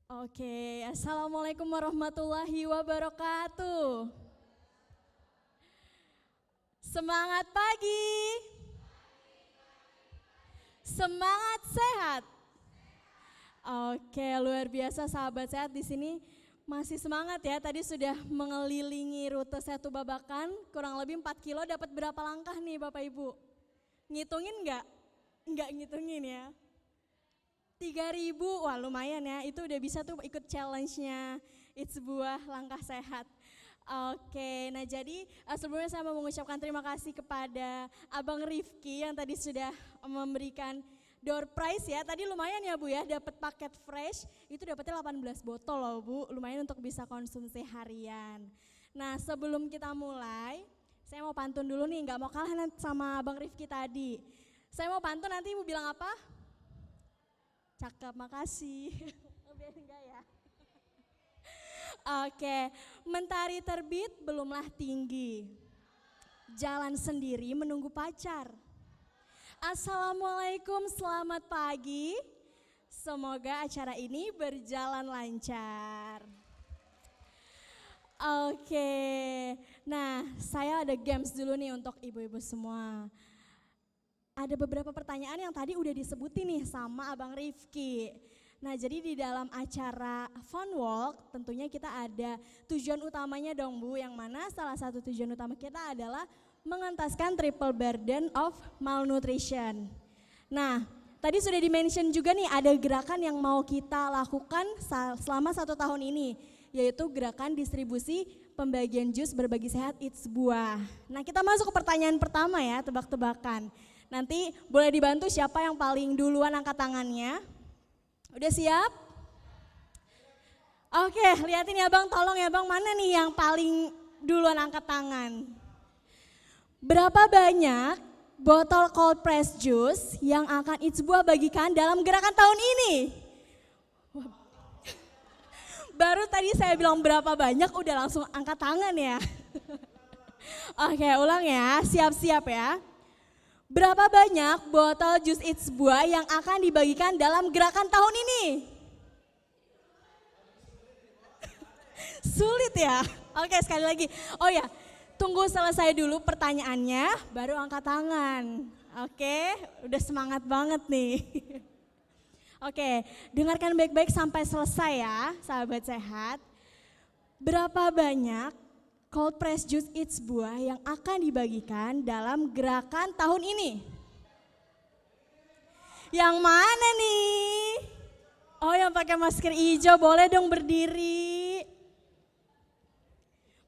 Oke, Assalamualaikum warahmatullahi wabarakatuh. Semangat pagi, semangat sehat. Oke, luar biasa sahabat sehat di sini masih semangat ya. Tadi sudah mengelilingi rute Setu Babakan, kurang lebih 4 kilo dapat berapa langkah nih Bapak Ibu? Ngitungin nggak? Nggak ngitungin ya. 3.000, wah lumayan ya, itu udah bisa tuh ikut challenge-nya It's Buah Langkah Sehat. Oke, nah jadi sebelumnya saya mau mengucapkan terima kasih kepada Abang Rifki yang tadi sudah memberikan door prize ya. Tadi lumayan ya Bu ya, dapat paket fresh, itu dapatnya 18 botol loh Bu, lumayan untuk bisa konsumsi harian. Nah sebelum kita mulai, saya mau pantun dulu nih, nggak mau kalah sama Abang Rifki tadi. Saya mau pantun, nanti Ibu bilang apa? Cakep, makasih. Biar enggak ya. Oke, mentari terbit belumlah tinggi. Jalan sendiri menunggu pacar. Assalamualaikum, selamat pagi. Semoga acara ini berjalan lancar. Oke, nah saya ada games dulu nih untuk ibu-ibu semua. Ada beberapa pertanyaan yang tadi udah disebutin nih sama Abang Rifki. Nah jadi di dalam acara Fun Walk tentunya kita ada tujuan utamanya dong Bu, yang mana salah satu tujuan utama kita adalah mengentaskan triple burden of malnutrition. Nah tadi sudah di-mention juga nih ada gerakan yang mau kita lakukan selama 1 tahun ini, yaitu gerakan distribusi pembagian jus berbagi sehat It's Buah. Nah kita masuk ke pertanyaan pertama ya, tebak-tebakan. Nanti boleh dibantu siapa yang paling duluan angkat tangannya. Udah siap? Oke, lihatin ya Bang, tolong ya Bang, mana nih yang paling duluan angkat tangan? Berapa banyak botol cold press juice yang akan It's Buah bagikan dalam gerakan tahun ini? Baru tadi saya bilang berapa banyak, udah langsung angkat tangan ya. Oke, ulang ya, siap-siap ya. Berapa banyak botol jus It's Buah yang akan dibagikan dalam gerakan tahun ini? Sulit ya? Oke, sekali lagi. Oh ya, tunggu selesai dulu pertanyaannya, baru angkat tangan. Oke, udah semangat banget nih. Oke, dengarkan baik-baik sampai selesai ya, sahabat sehat. Berapa banyak cold press juice It's Buah yang akan dibagikan dalam gerakan tahun ini? Yang mana nih? Oh yang pakai masker hijau, boleh dong berdiri.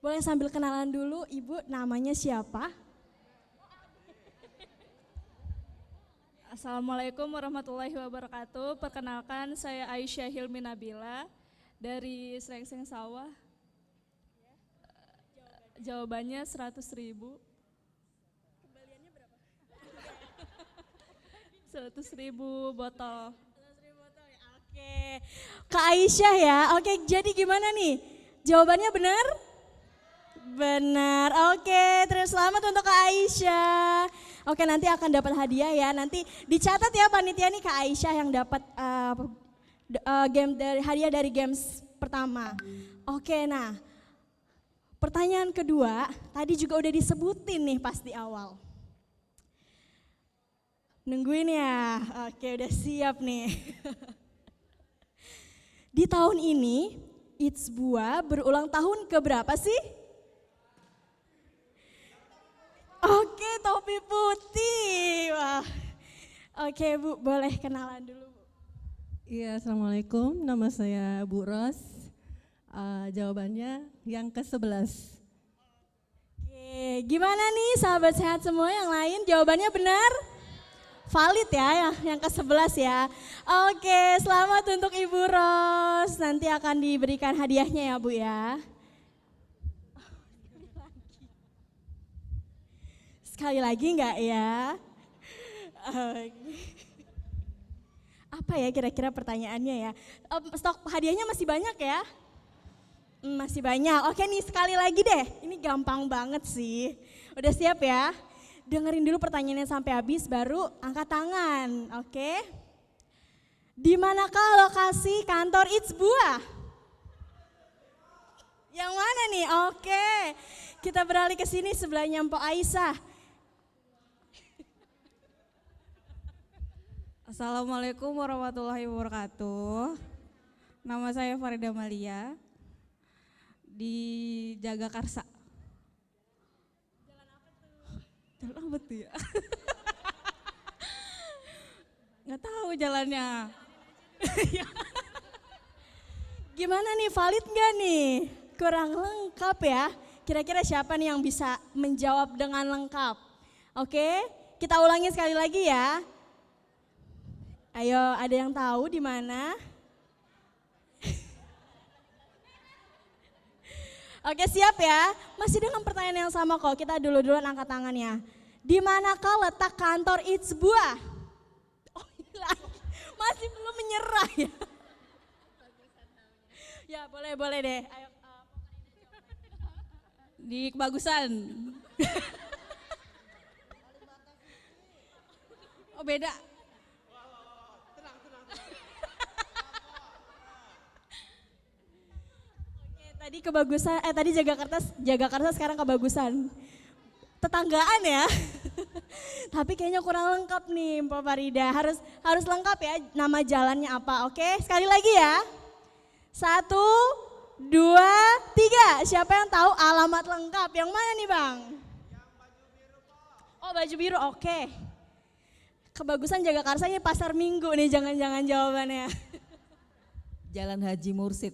Boleh sambil kenalan dulu, Ibu namanya siapa? Assalamualaikum warahmatullahi wabarakatuh. Perkenalkan saya Aisyah Hilmi Nabila dari Srengseng Sawah. Jawabannya 100.000. Kembaliannya berapa? 100.000 botol. 100.000 botol ya, oke. Kak Aisyah ya, oke jadi gimana nih? Jawabannya benar? Benar, oke terus selamat untuk Kak Aisyah. Oke nanti akan dapat hadiah ya, nanti dicatat ya panitia nih Kak Aisyah yang dapat hadiah dari games pertama. Oke nah, pertanyaan kedua, tadi juga udah disebutin nih pas di awal. Nungguin ya, oke udah siap nih. Di tahun ini, It's Buah berulang tahun keberapa sih? Oke, topi putih. Wah. Oke Bu, boleh kenalan dulu Bu. Iya, Assalamualaikum. Nama saya Bu Ros. Jawabannya yang ke-11. Oke, gimana nih sahabat sehat semua yang lain? Jawabannya benar? Valid ya, yang ke-11 ya. Oke, selamat untuk Ibu Ros. Nanti akan diberikan hadiahnya ya Bu ya. Sekali lagi enggak ya? Apa ya kira-kira pertanyaannya ya? Stok hadiahnya masih banyak ya? Masih banyak. Oke nih sekali lagi deh. Ini gampang banget sih. Udah siap ya? Dengerin dulu pertanyaannya sampai habis baru angkat tangan. Oke? Di manakah lokasi kantor It's Buah? Yang mana nih? Oke. Kita beralih ke sini sebelahnya Mpok Aisyah. Assalamualaikum warahmatullahi wabarakatuh. Nama saya Farida Malia di Jagakarsa. Jalan apa tuh ya? Nggak tahu jalannya. Gimana nih, valid nggak nih? Kurang lengkap ya. Kira-kira siapa nih yang bisa menjawab dengan lengkap? Oke, kita ulangi sekali lagi ya. Ayo, ada yang tahu di mana? Oke, siap ya. Masih dengan pertanyaan yang sama kok. Kita dulu-duluan angkat tangannya. Di manakah letak kantor It's Buah? Oh, masih belum menyerah ya. Ya, boleh deh. Ayo. Di Kebagusan. Oh beda. Tadi kebagusan, tadi Jagakarsa sekarang kebagusan. Tetanggaan ya. Tapi kayaknya kurang lengkap nih Mbak Farida. Harus lengkap ya nama jalannya apa. Oke, sekali lagi ya. 1, 2, 3. Siapa yang tahu alamat lengkap? Yang mana nih Bang? Oh, baju biru. Oke. Kebagusan Jagakarsa ini Pasar Minggu nih, jangan-jangan jawabannya. Jalan Haji Mursid.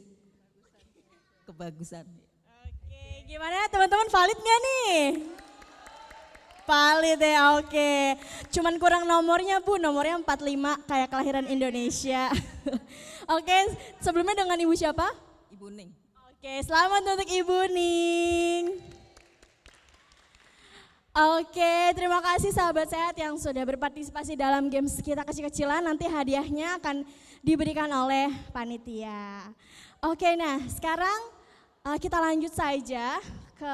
Kebagusan. Oke, gimana teman-teman, valid nggak nih? Valid ya, oke. Cuman kurang nomornya Bu, nomornya 45 kayak kelahiran Indonesia. Oke, sebelumnya dengan Ibu siapa? Ibu Ning. Oke, selamat untuk Ibu Ning. Oke, terima kasih sahabat sehat yang sudah berpartisipasi dalam games kita kecil-kecilan. Nanti hadiahnya akan diberikan oleh panitia. Oke, nah sekarang kita lanjut saja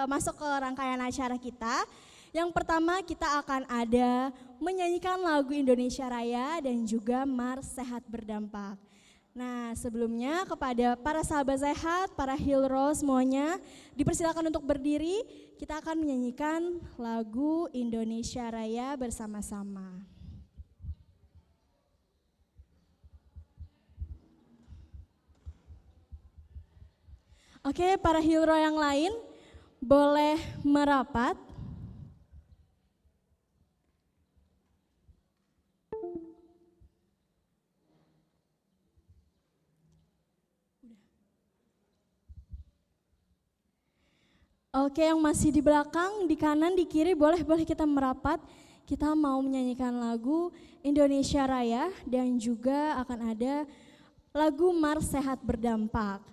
masuk ke rangkaian acara kita. Yang pertama kita akan ada menyanyikan lagu Indonesia Raya dan juga Mars Sehat Berdampak. Nah sebelumnya kepada para sahabat sehat, para hero semuanya dipersilakan untuk berdiri. Kita akan menyanyikan lagu Indonesia Raya bersama-sama. Oke, para hero yang lain boleh merapat. Oke, yang masih di belakang, di kanan, di kiri boleh kita merapat. Kita mau menyanyikan lagu Indonesia Raya dan juga akan ada lagu Mars Sehat Berdampak.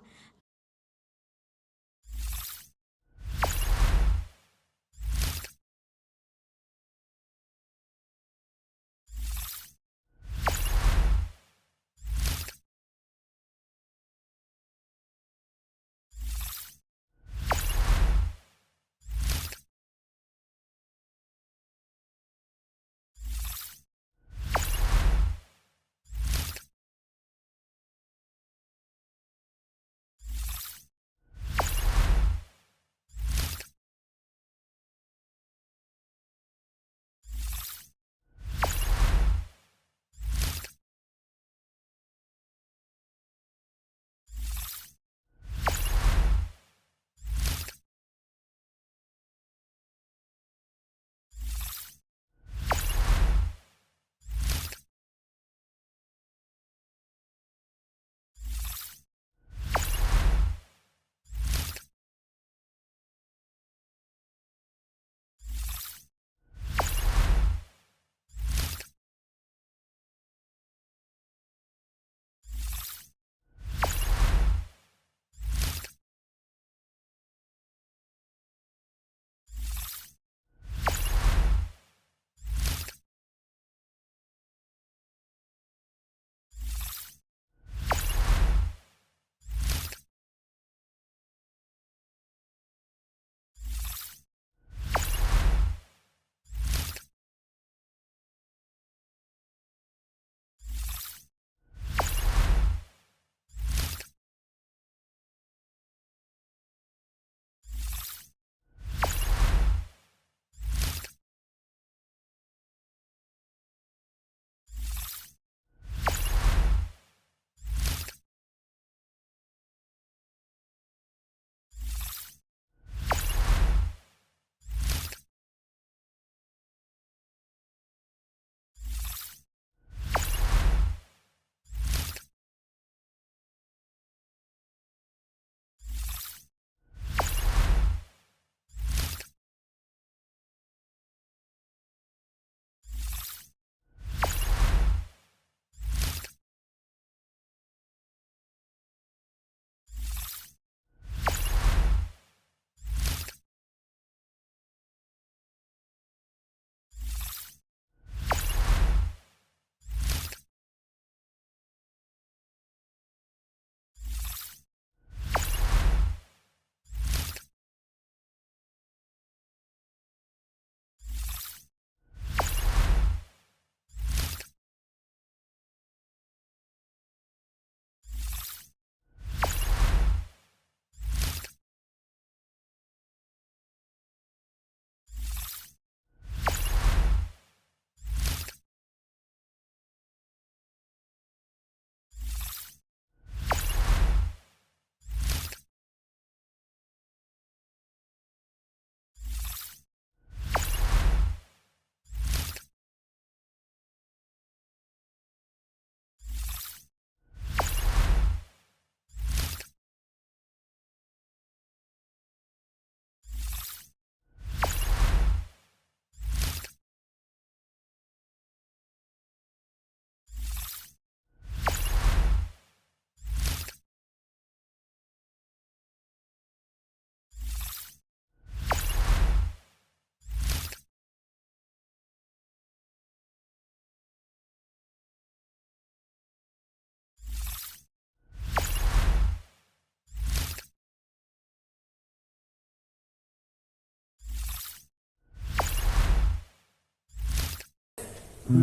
It's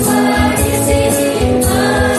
what is in my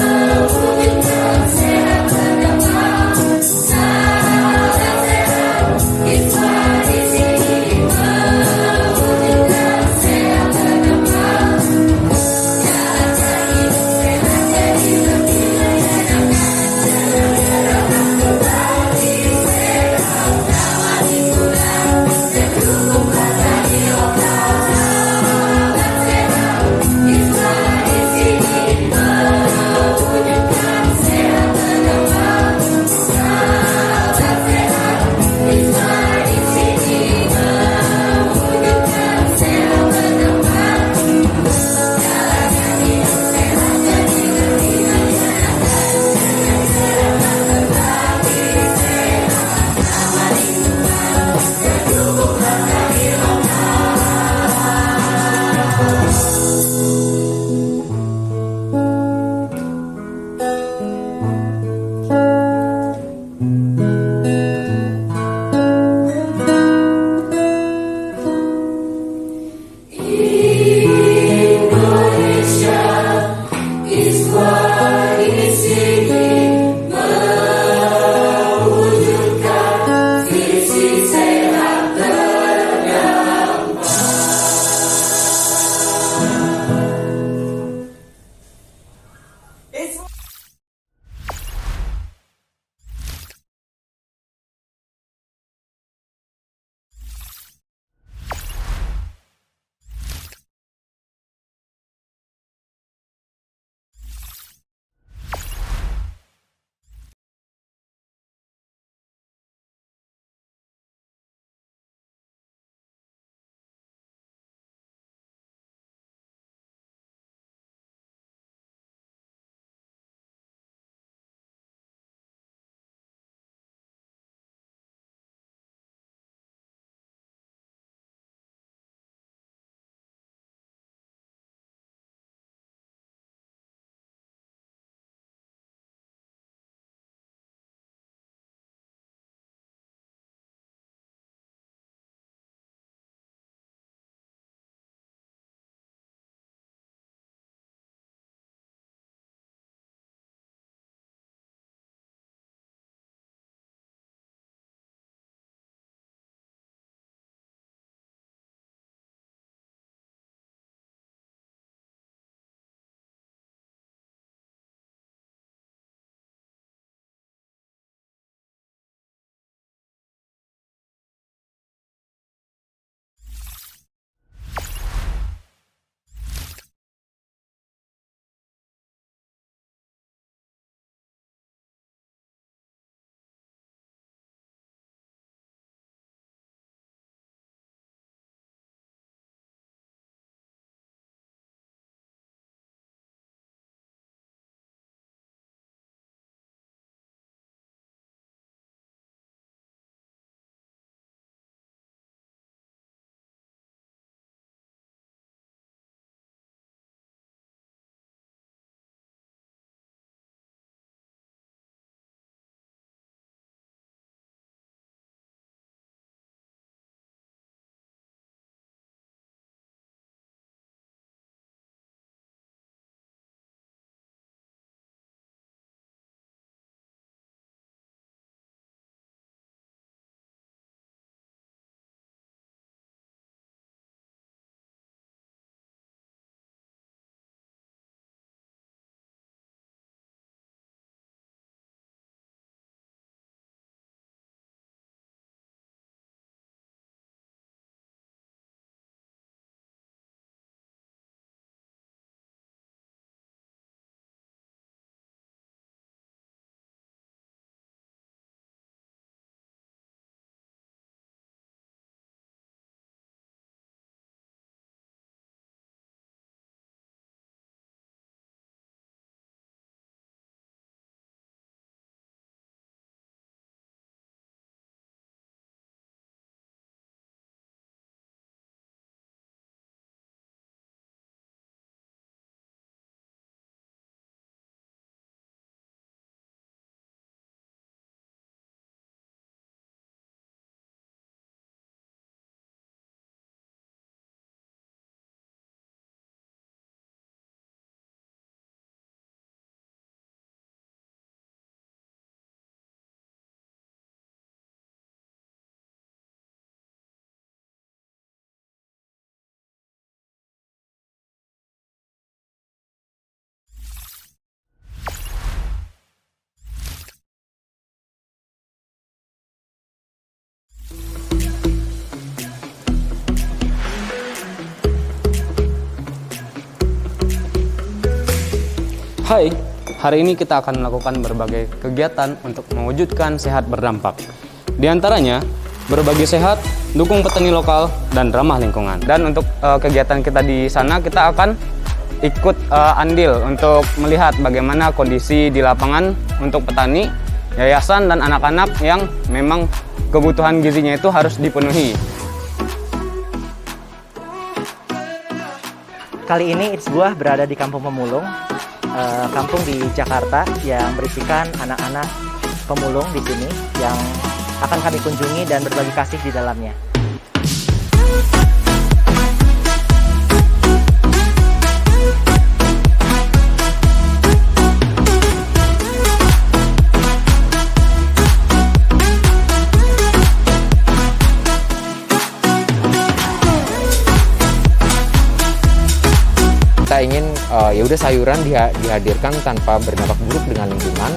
Hai, hari ini kita akan melakukan berbagai kegiatan untuk mewujudkan sehat berdampak. Di antaranya, berbagi sehat, dukung petani lokal, dan ramah lingkungan. Dan untuk kegiatan kita di sana, kita akan ikut andil untuk melihat bagaimana kondisi di lapangan untuk petani, yayasan, dan anak-anak yang memang kebutuhan gizinya itu harus dipenuhi. Kali ini It's Buah berada di Kampung Pemulung, kampung di Jakarta yang berisikan anak-anak pemulung di sini yang akan kami kunjungi dan berbagi kasih di dalamnya. Kita ingin ya udah sayuran dihadirkan tanpa berdampak buruk dengan lingkungan.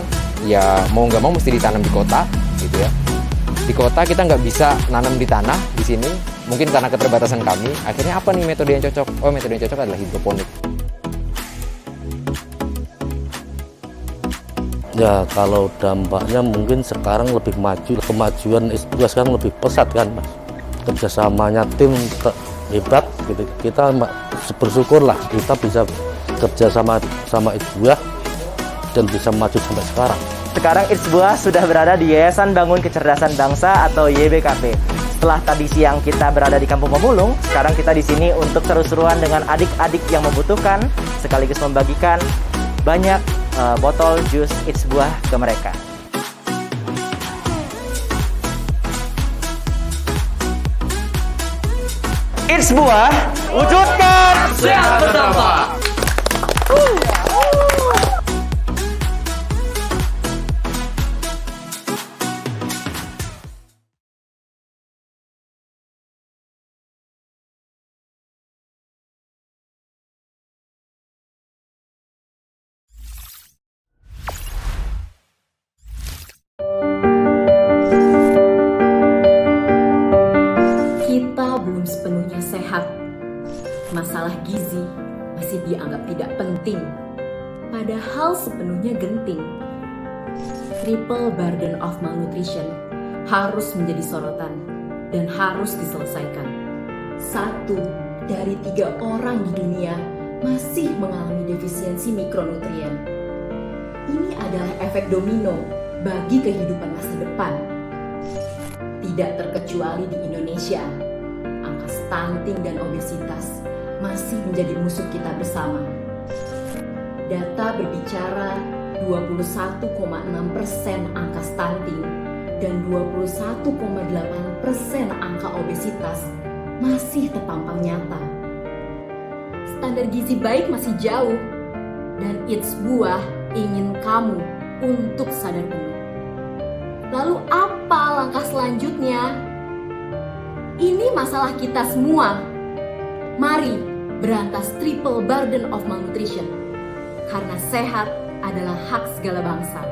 Ya mau nggak mau mesti ditanam di kota, gitu ya. Di kota kita nggak bisa nanam di tanah di sini, mungkin karena keterbatasan kami. Akhirnya apa nih metode yang cocok? Oh, metode yang cocok adalah hidroponik. Ya kalau dampaknya mungkin sekarang lebih maju, kemajuan It's sekarang lebih pesat kan Mas. Kerjasamanya tim hebat gitu. Kita bersyukurlah kita bisa kerja sama It's Buah dan bisa maju sampai sekarang. Sekarang It's Buah sudah berada di Yayasan Bangun Kecerdasan Bangsa atau YBKB. Setelah tadi siang kita berada di Kampung Pemulung, sekarang kita di sini untuk seru-seruan dengan adik-adik yang membutuhkan, sekaligus membagikan banyak botol jus It's Buah ke mereka. It's Buah, wujudkan sehat berdampak. Kita belum sepenuhnya sehat. Masalah gizi masih dianggap tidak penting, padahal sepenuhnya genting. Triple burden of malnutrition harus menjadi sorotan dan harus diselesaikan. 1 dari 3 orang di dunia masih mengalami defisiensi mikronutrien. Ini adalah efek domino bagi kehidupan masa depan. Tidak terkecuali di Indonesia, angka stunting dan obesitas masih menjadi musuh kita bersama. Data berbicara 21,6% angka stunting dan 21,8% angka obesitas masih terpampang nyata. Standar gizi baik masih jauh, dan It's Buah ingin kamu untuk sadar penuh. Lalu apa langkah selanjutnya? Ini masalah kita semua. Mari berantas triple burden of malnutrition. Karena sehat adalah hak segala bangsa.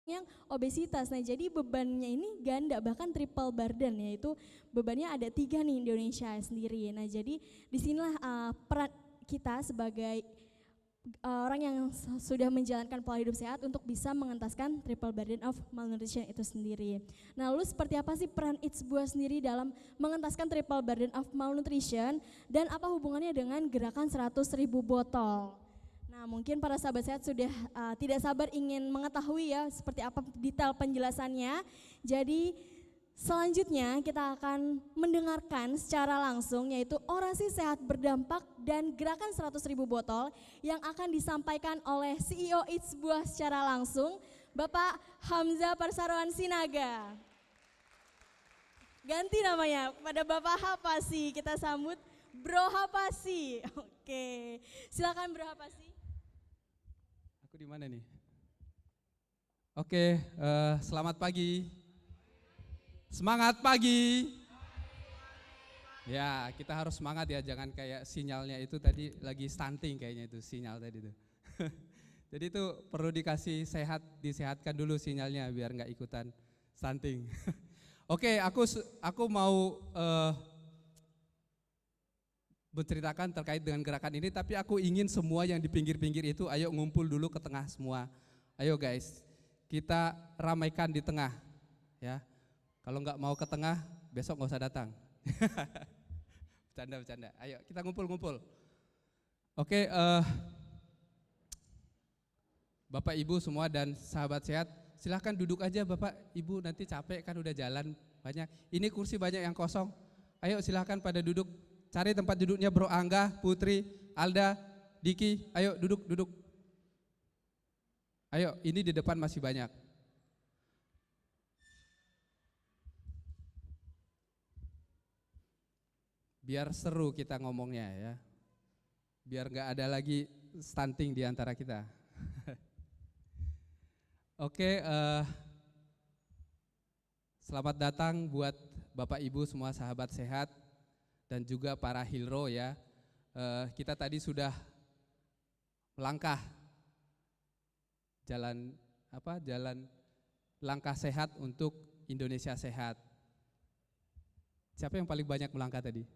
yang obesitas. Nah, jadi bebannya ini ganda, bahkan triple burden, yaitu bebannya ada 3 nih Indonesia sendiri. Nah, jadi disinilah peran kita sebagai orang yang sudah menjalankan pola hidup sehat untuk bisa mengentaskan triple burden of malnutrition itu sendiri. Nah, lalu seperti apa sih peran It's Buah sendiri dalam mengentaskan triple burden of malnutrition dan apa hubungannya dengan gerakan 100.000 botol? Nah, mungkin para sahabat sehat sudah tidak sabar ingin mengetahui ya seperti apa detail penjelasannya. Jadi selanjutnya kita akan mendengarkan secara langsung yaitu orasi sehat berdampak dan gerakan 100.000 botol yang akan disampaikan oleh CEO It's Buah secara langsung, Bapak Hamzah Parsaroan Sinaga. Ganti namanya pada Bapak Hapasi, kita sambut Bro Hapasi. Oke, silakan Bro Hapasi. Aku di mana nih? Oke, selamat pagi. Semangat pagi. Ya, kita harus semangat ya, jangan kayak sinyalnya itu tadi lagi stunting kayaknya itu sinyal tadi tuh. Jadi itu perlu dikasih disehatkan dulu sinyalnya biar nggak ikutan stunting. Oke, aku mau menceritakan terkait dengan gerakan ini, tapi aku ingin semua yang di pinggir-pinggir itu ayo ngumpul dulu ke tengah semua. Ayo guys, kita ramaikan di tengah ya. Kalau nggak mau ke tengah, besok nggak usah datang. Bercanda. Ayo kita ngumpul-ngumpul. Oke, Bapak Ibu semua dan sahabat sehat, silahkan duduk aja Bapak Ibu, nanti capek kan udah jalan banyak. Ini kursi banyak yang kosong. Ayo silahkan pada duduk. Cari tempat duduknya Bro Angga, Putri, Alda, Diki, ayo duduk. Ayo, ini di depan masih banyak. Biar seru kita ngomongnya ya. Biar nggak ada lagi stunting di antara kita. Oke, selamat datang buat Bapak Ibu semua sahabat sehat. Dan juga para Hilro ya, kita tadi sudah melangkah jalan langkah sehat untuk Indonesia sehat. Siapa yang paling banyak melangkah tadi?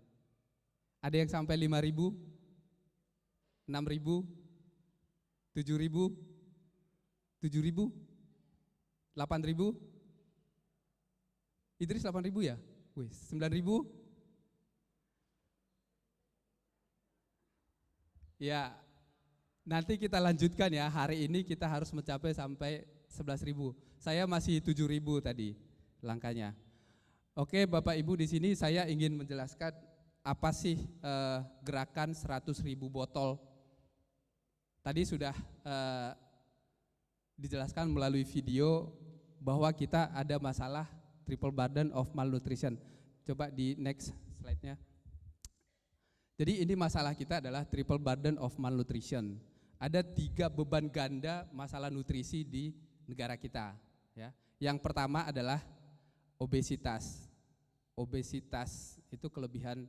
Ada yang sampai 5.000, 6.000, 7.000, 8.000? Idris 8.000 ya? Wih, 9.000? Ya, nanti kita lanjutkan ya, hari ini kita harus mencapai sampai 11.000. Saya masih 7.000 tadi langkahnya. Oke Bapak Ibu, di sini saya ingin menjelaskan apa sih gerakan 100.000 botol. Tadi sudah dijelaskan melalui video bahwa kita ada masalah triple burden of malnutrition. Coba di next slide-nya. Jadi ini masalah kita adalah triple burden of malnutrition. Ada 3 beban ganda masalah nutrisi di negara kita. Ya. Yang pertama adalah obesitas. Obesitas itu kelebihan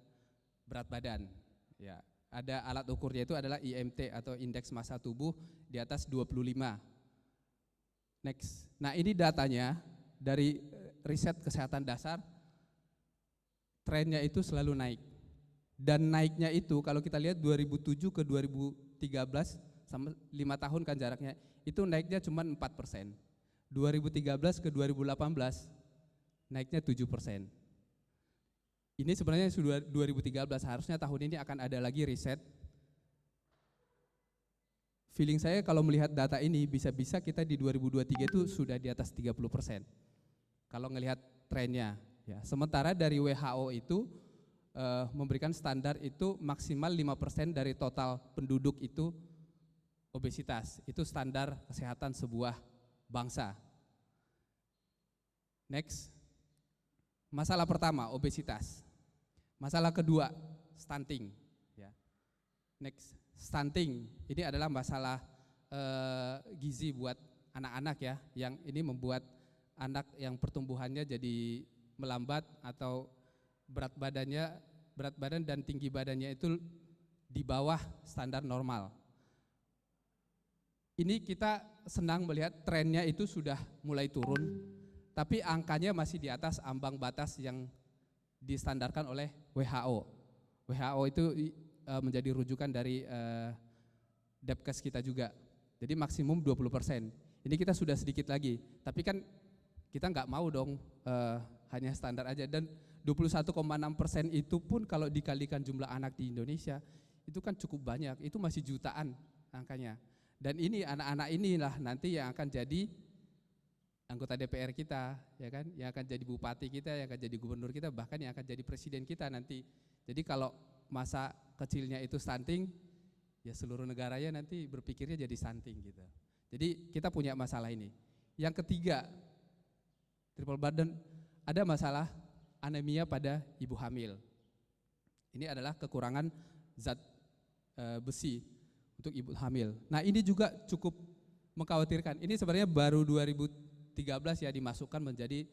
berat badan. Ya. Ada alat ukurnya itu adalah IMT atau indeks massa tubuh di atas 25. Next. Nah ini datanya dari riset kesehatan dasar, trennya itu selalu naik. Dan naiknya itu kalau kita lihat 2007 ke 2013 sama 5 tahun kan jaraknya, itu naiknya cuma 4%. 2013 ke 2018 naiknya 7%. Ini sebenarnya sudah 2013, harusnya tahun ini akan ada lagi riset. Feeling saya kalau melihat data ini bisa-bisa kita di 2023 itu sudah di atas 30%. Kalau ngelihat trennya ya. Sementara dari WHO itu memberikan standar itu maksimal 5% dari total penduduk itu obesitas. Itu standar kesehatan sebuah bangsa. Next. Masalah pertama obesitas. Masalah kedua stunting. Ya. Next, stunting ini adalah masalah gizi buat anak-anak ya, yang ini membuat anak yang pertumbuhannya jadi melambat atau berat badan dan tinggi badannya itu di bawah standar normal. ini kita senang melihat trennya itu sudah mulai turun, tapi angkanya masih di atas ambang batas yang distandarkan oleh WHO. WHO itu menjadi rujukan dari Depkes kita juga. Jadi maksimum 20%. Ini kita sudah sedikit lagi, tapi kan kita nggak mau dong hanya standar aja. Dan 21,6% itu pun kalau dikalikan jumlah anak di Indonesia, itu kan cukup banyak, itu masih jutaan angkanya. Dan ini anak-anak inilah nanti yang akan jadi anggota DPR kita, ya kan, yang akan jadi bupati kita, yang akan jadi gubernur kita, bahkan yang akan jadi presiden kita nanti. Jadi kalau masa kecilnya itu stunting, ya seluruh negaranya nanti berpikirnya jadi stunting gitu. Jadi kita punya masalah ini. Yang ketiga, triple burden, ada masalah anemia pada ibu hamil. Ini adalah kekurangan zat besi untuk ibu hamil. Nah ini juga cukup mengkhawatirkan. Ini sebenarnya baru 2013 ya dimasukkan menjadi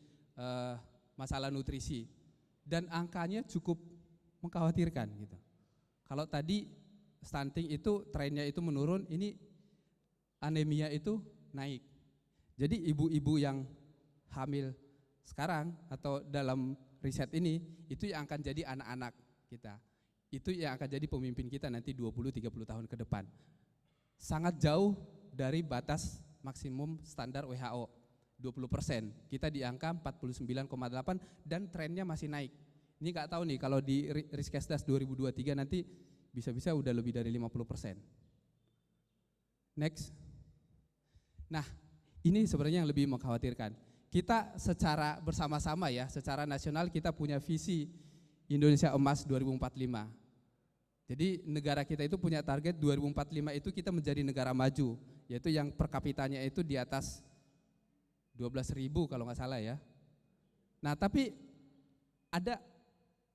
masalah nutrisi. Dan angkanya cukup mengkhawatirkan gitu. Kalau tadi stunting itu trennya itu menurun, ini anemia itu naik. Jadi ibu-ibu yang hamil sekarang atau dalam riset ini, itu yang akan jadi anak-anak kita. Itu yang akan jadi pemimpin kita nanti 20-30 tahun ke depan. Sangat jauh dari batas maksimum standar WHO, 20%. Kita di angka 49,8 dan trennya masih naik. Ini nggak tahu nih kalau di Riskesdas 2023 nanti bisa-bisa udah lebih dari 50%. Next. Nah, ini sebenarnya yang lebih mengkhawatirkan. Kita secara bersama-sama ya, secara nasional kita punya visi Indonesia Emas 2045. Jadi negara kita itu punya target 2045 itu kita menjadi negara maju, yaitu yang per kapitanya itu di atas 12.000 kalau nggak salah ya. Nah tapi ada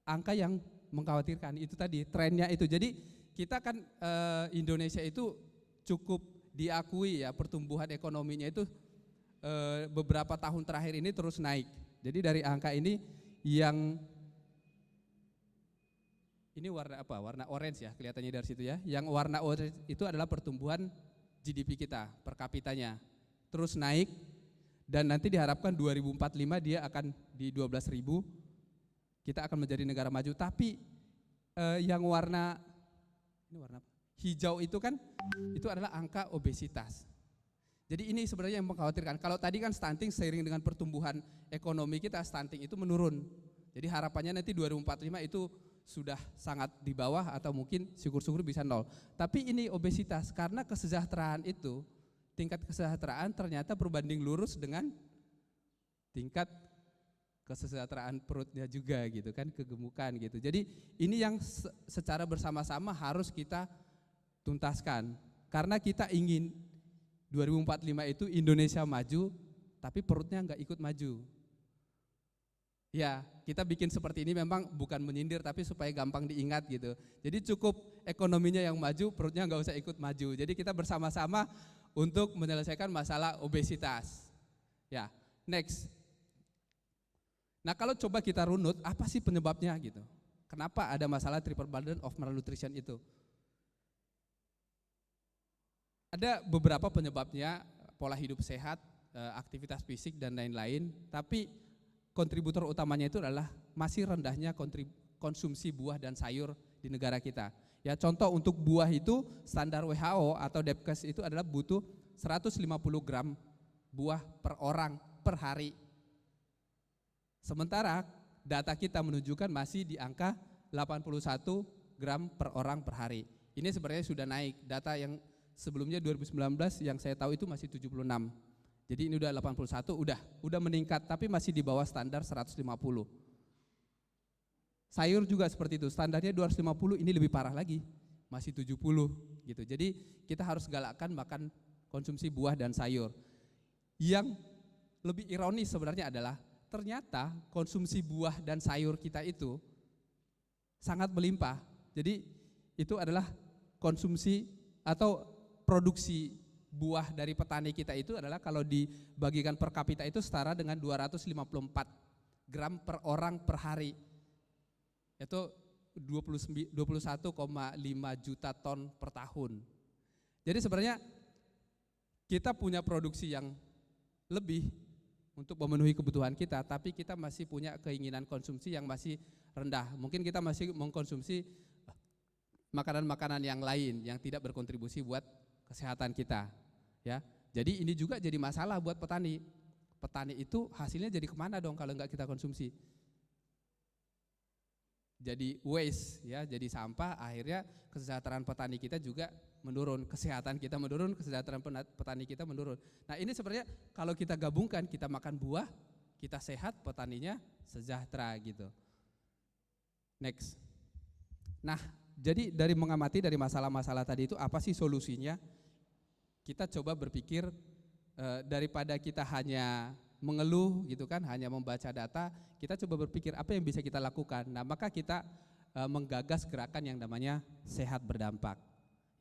angka yang mengkhawatirkan, itu tadi trennya itu. Jadi kita kan Indonesia itu cukup diakui ya, pertumbuhan ekonominya itu beberapa tahun terakhir ini terus naik. Jadi dari angka ini yang ini warna apa? Warna orange ya, kelihatannya dari situ ya. Yang warna orange itu adalah pertumbuhan GDP kita per kapitanya. Terus naik dan nanti diharapkan 2045 dia akan di 12.000. Kita akan menjadi negara maju. Tapi yang warna ini warna apa? Hijau itu kan itu adalah angka obesitas. Jadi ini sebenarnya yang mengkhawatirkan. Kalau tadi kan stunting seiring dengan pertumbuhan ekonomi kita, stunting itu menurun. Jadi harapannya nanti 2045 itu sudah sangat di bawah atau mungkin syukur-syukur bisa 0. Tapi ini obesitas karena kesejahteraan itu, tingkat kesejahteraan ternyata berbanding lurus dengan tingkat kesejahteraan perutnya juga gitu kan, kegemukan gitu. Jadi ini yang secara bersama-sama harus kita tuntaskan. Karena kita ingin 2045 itu Indonesia maju, tapi perutnya nggak ikut maju. Ya, kita bikin seperti ini memang bukan menyindir, tapi supaya gampang diingat gitu. Jadi cukup ekonominya yang maju, perutnya nggak usah ikut maju. Jadi kita bersama-sama untuk menyelesaikan masalah obesitas. Ya, next. Nah kalau coba kita runut, apa sih penyebabnya gitu? Kenapa ada masalah triple burden of malnutrition itu? Ada beberapa penyebabnya, pola hidup sehat, aktivitas fisik dan lain-lain, tapi kontributor utamanya itu adalah masih rendahnya konsumsi buah dan sayur di negara kita. Ya contoh untuk buah itu standar WHO atau Depkes itu adalah butuh 150 gram buah per orang per hari. Sementara data kita menunjukkan masih di angka 81 gram per orang per hari. Ini sebenarnya sudah naik, data yang sebelumnya 2019 yang saya tahu itu masih 76. Jadi ini udah 81, udah meningkat tapi masih di bawah standar 150. Sayur juga seperti itu, standarnya 250, ini lebih parah lagi, masih 70 gitu. Jadi kita harus galakkan makan konsumsi buah dan sayur. Yang lebih ironis sebenarnya adalah ternyata konsumsi buah dan sayur kita itu sangat melimpah. Jadi itu adalah konsumsi atau produksi buah dari petani kita itu adalah kalau dibagikan per kapita itu setara dengan 254 gram per orang per hari. Itu 21,5 juta ton per tahun. Jadi sebenarnya kita punya produksi yang lebih untuk memenuhi kebutuhan kita, tapi kita masih punya keinginan konsumsi yang masih rendah. Mungkin kita masih mengkonsumsi makanan-makanan yang lain yang tidak berkontribusi buat kesehatan kita, ya. Jadi ini juga jadi masalah buat petani. Petani itu hasilnya jadi kemana dong kalau nggak kita konsumsi? Jadi waste, ya, jadi sampah. Akhirnya kesejahteraan petani kita juga menurun, kesehatan kita menurun, kesejahteraan petani kita menurun. Nah ini sebenarnya kalau kita gabungkan, kita makan buah, kita sehat, petaninya sejahtera gitu. Next. Nah jadi dari mengamati dari masalah-masalah tadi itu apa sih solusinya? Kita coba berpikir daripada kita hanya mengeluh gitu kan, hanya membaca data, kita coba berpikir apa yang bisa kita lakukan. Nah maka kita menggagas gerakan yang namanya sehat berdampak.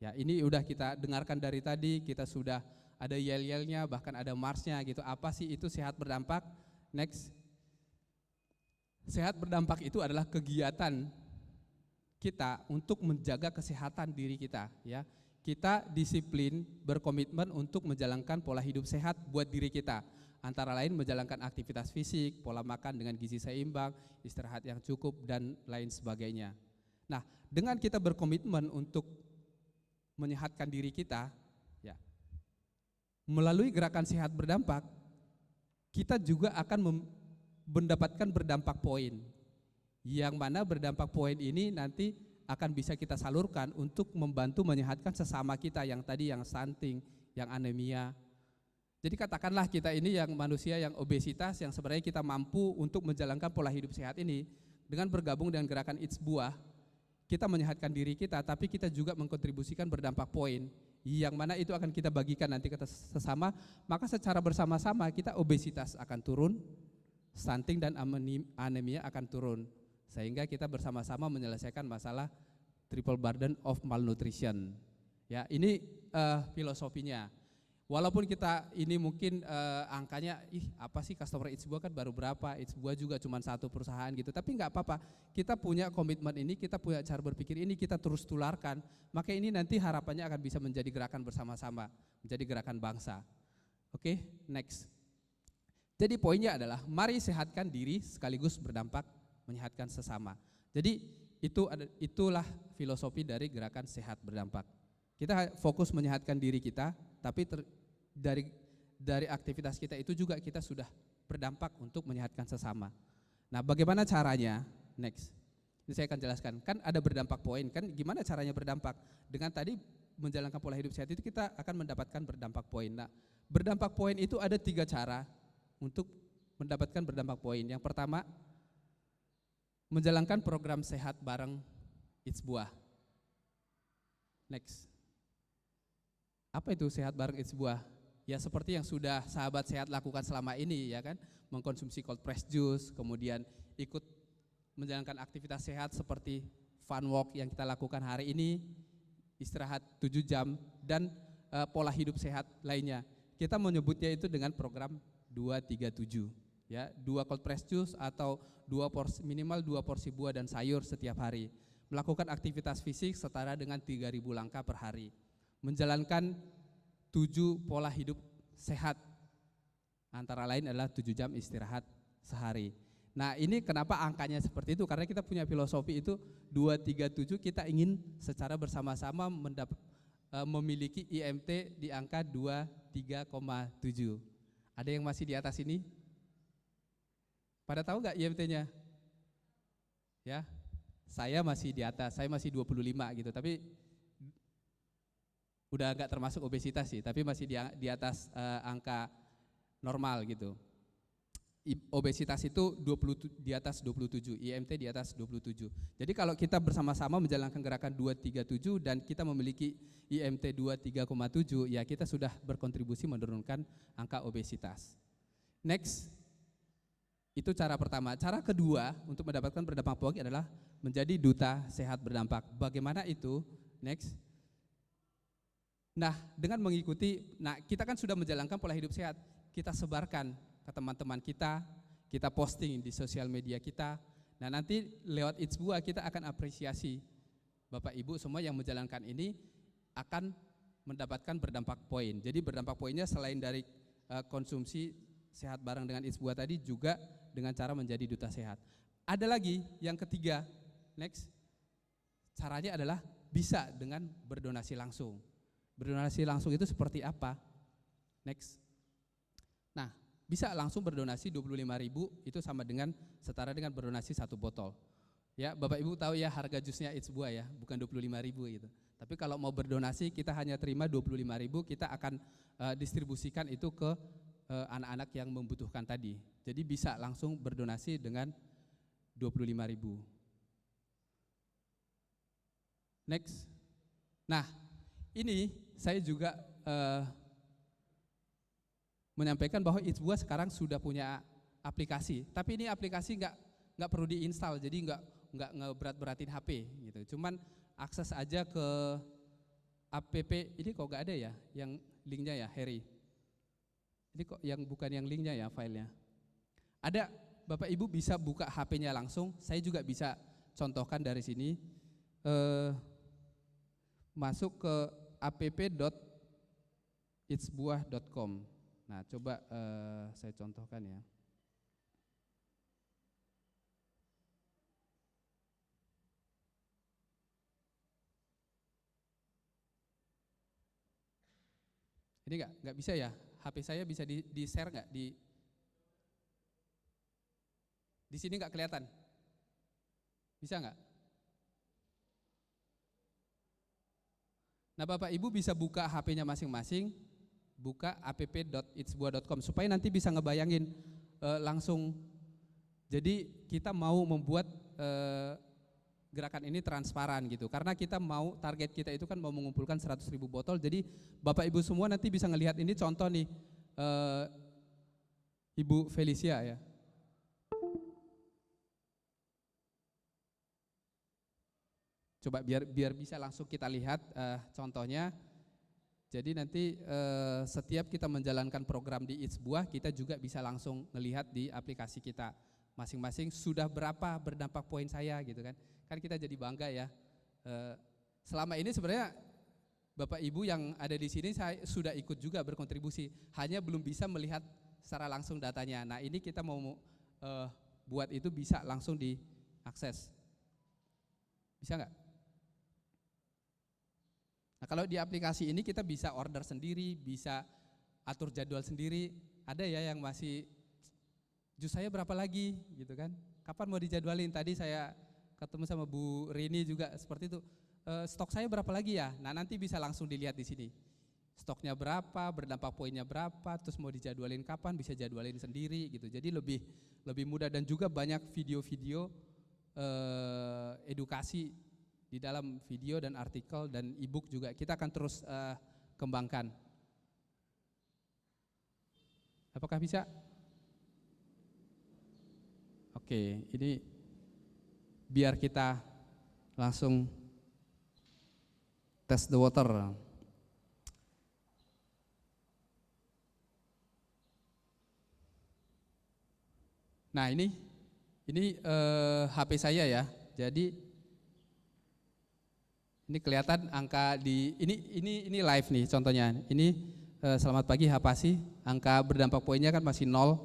Ya ini udah kita dengarkan dari tadi, kita sudah ada yel-yelnya, bahkan ada marsnya gitu. Apa sih itu sehat berdampak? Next. Sehat berdampak itu adalah kegiatan kita untuk menjaga kesehatan diri kita, ya. Kita disiplin, berkomitmen untuk menjalankan pola hidup sehat buat diri kita. Antara lain menjalankan aktivitas fisik, pola makan dengan gizi seimbang, istirahat yang cukup, dan lain sebagainya. Nah, dengan kita berkomitmen untuk menyehatkan diri kita, ya, melalui gerakan sehat berdampak, kita juga akan mendapatkan berdampak poin. Yang mana berdampak poin ini nanti akan bisa kita salurkan untuk membantu menyehatkan sesama kita yang tadi yang stunting, yang anemia. Jadi katakanlah kita ini yang manusia yang obesitas, yang sebenarnya kita mampu untuk menjalankan pola hidup sehat ini, dengan bergabung dengan gerakan Eats Buah, kita menyehatkan diri kita, tapi kita juga mengkontribusikan berdampak poin, yang mana itu akan kita bagikan nanti ke sesama, maka secara bersama-sama kita obesitas akan turun, stunting dan anemia akan turun. Sehingga kita bersama-sama menyelesaikan masalah triple burden of malnutrition. Ya, ini filosofinya. Walaupun kita ini mungkin angkanya, apa sih customer Eats Buah kan baru berapa, Eats Buah juga cuma satu perusahaan gitu. Tapi nggak apa-apa, kita punya komitmen ini, kita punya cara berpikir ini, kita terus tularkan. Maka ini nanti harapannya akan bisa menjadi gerakan bersama-sama, menjadi gerakan bangsa. Oke, next. Jadi poinnya adalah mari sehatkan diri sekaligus berdampak menyehatkan sesama. Jadi itulah filosofi dari gerakan sehat berdampak. Kita fokus menyehatkan diri kita, tapi dari aktivitas kita itu juga kita sudah berdampak untuk menyehatkan sesama. Nah, bagaimana caranya? Next. Ini saya akan jelaskan. Kan ada berdampak poin, kan gimana caranya berdampak? Dengan tadi menjalankan pola hidup sehat itu kita akan mendapatkan berdampak poin. Nah, berdampak poin itu ada 3 cara untuk mendapatkan berdampak poin. Yang pertama, menjalankan program sehat bareng Eats Buah. Next. Apa itu sehat bareng Eats Buah? Ya seperti yang sudah sahabat sehat lakukan selama ini, ya kan, mengkonsumsi cold press juice, kemudian ikut menjalankan aktivitas sehat seperti fun walk yang kita lakukan hari ini, istirahat 7 jam, dan pola hidup sehat lainnya. Kita menyebutnya itu dengan program 237, ya, 2 cold press juice atau minimal 2 porsi buah dan sayur setiap hari. Melakukan aktivitas fisik setara dengan 3.000 langkah per hari. Menjalankan 7 pola hidup sehat, antara lain adalah 7 jam istirahat sehari. Nah ini kenapa angkanya seperti itu, karena kita punya filosofi itu 237, kita ingin secara bersama-sama memiliki IMT di angka 23,7. Ada yang masih di atas ini? Pada tahu nggak IMT-nya? Ya, saya masih di atas, saya masih 25 gitu, tapi udah nggak termasuk obesitas sih, tapi masih di atas angka normal gitu. Obesitas itu di atas 27, IMT di atas 27. Jadi kalau kita bersama-sama menjalankan gerakan 237 dan kita memiliki IMT 23,7, ya kita sudah berkontribusi menurunkan angka obesitas. Next. Itu cara pertama. Cara kedua untuk mendapatkan berdampak poin adalah menjadi duta sehat berdampak. Bagaimana itu? Next. Nah, dengan mengikuti, kita kan sudah menjalankan pola hidup sehat, kita sebarkan ke teman-teman kita posting di sosial media kita. Nah, nanti lewat Eats Buah kita akan apresiasi Bapak Ibu semua yang menjalankan ini akan mendapatkan berdampak poin. Jadi berdampak poinnya selain dari konsumsi sehat bareng dengan It's Buah tadi, juga dengan cara menjadi duta sehat. Ada lagi yang ketiga, next. Caranya adalah bisa dengan berdonasi langsung. Berdonasi langsung itu seperti apa? Next. Nah, bisa langsung berdonasi 25.000, itu sama dengan setara dengan berdonasi 1 botol. Ya, Bapak Ibu tahu ya harga jusnya It's Buah ya, bukan 25.000 gitu. Tapi kalau mau berdonasi kita hanya terima 25.000, kita akan distribusikan itu ke anak-anak yang membutuhkan tadi. Jadi bisa langsung berdonasi dengan 25.000. Next. Nah, ini saya juga menyampaikan bahwa It's Buah sekarang sudah punya aplikasi. Tapi ini aplikasi nggak perlu diinstal, jadi nggak ngeberat-beratin HP gitu. Cuman akses aja ke app. Ini kok nggak ada ya, yang linknya ya, Harry. Ini kok yang bukan yang linknya ya, filenya. Ada, Bapak Ibu bisa buka HP-nya langsung. Saya juga bisa contohkan dari sini. Masuk ke app.itsbuah.com. Nah, coba saya contohkan ya. Ini nggak bisa ya? HP saya bisa di share nggak? Di sini nggak kelihatan? Bisa nggak? Nah, Bapak Ibu bisa buka HP-nya masing-masing, buka app.itsbuah.com supaya nanti bisa ngebayangin langsung. Jadi kita mau membuat gerakan ini transparan gitu, karena kita mau, target kita itu kan mau mengumpulkan 100.000 botol. Jadi Bapak Ibu semua nanti bisa ngelihat ini contoh nih, Ibu Felicia ya. Coba biar bisa langsung kita lihat contohnya. Jadi nanti setiap kita menjalankan program di It's Buah, kita juga bisa langsung melihat di aplikasi kita masing-masing sudah berapa berdampak poin saya gitu kan. Kan kita jadi bangga ya. Selama ini sebenarnya Bapak Ibu yang ada di sini saya sudah ikut juga berkontribusi, hanya belum bisa melihat secara langsung datanya. Nah, ini kita mau buat itu bisa langsung diakses. Bisa nggak? Nah, kalau di aplikasi ini kita bisa order sendiri, bisa atur jadwal sendiri. Ada ya yang masih, jus saya berapa lagi gitu kan? Kapan mau dijadwalin? Tadi saya ketemu sama Bu Rini juga seperti itu. Stok saya berapa lagi ya? Nah, nanti bisa langsung dilihat di sini. Stoknya berapa, berdampak poinnya berapa, terus mau dijadwalin kapan, bisa jadwalin sendiri gitu. Jadi lebih mudah, dan juga banyak video-video edukasi di dalam video dan artikel dan e-book juga kita akan terus kembangkan. Apakah bisa? Oke, ini biar kita langsung test the water. Nah, ini HP saya ya. Jadi ini kelihatan angka di ini live nih contohnya. Ini selamat pagi Hapasi, angka berdampak poinnya kan masih 0.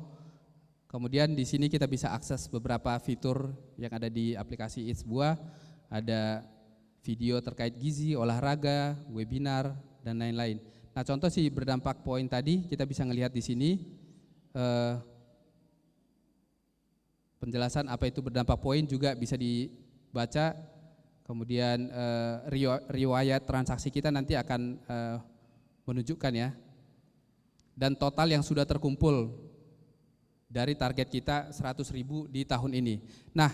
Kemudian di sini kita bisa akses beberapa fitur yang ada di aplikasi It's Buah. Ada video terkait gizi, olahraga, webinar dan lain-lain. Nah, contoh sih berdampak poin tadi kita bisa ngelihat di sini penjelasan apa itu berdampak poin juga bisa dibaca. Kemudian riwayat transaksi kita nanti akan menunjukkan ya. Dan total yang sudah terkumpul dari target kita 100.000 di tahun ini. Nah,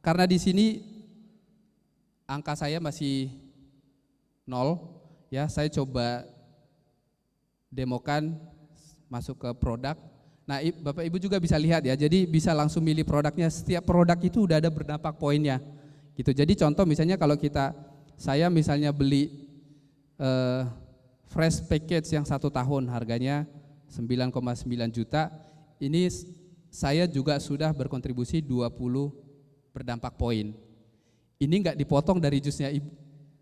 karena di sini angka saya masih 0 ya, saya coba demokan masuk ke produk. Nah, Bapak Ibu juga bisa lihat ya. Jadi bisa langsung milih produknya. Setiap produk itu udah ada berdampak poinnya. Gitu. Jadi contoh misalnya kalau saya misalnya beli fresh package yang 1 tahun harganya 9,9 juta, ini saya juga sudah berkontribusi 20 berdampak poin. Ini enggak dipotong dari jusnya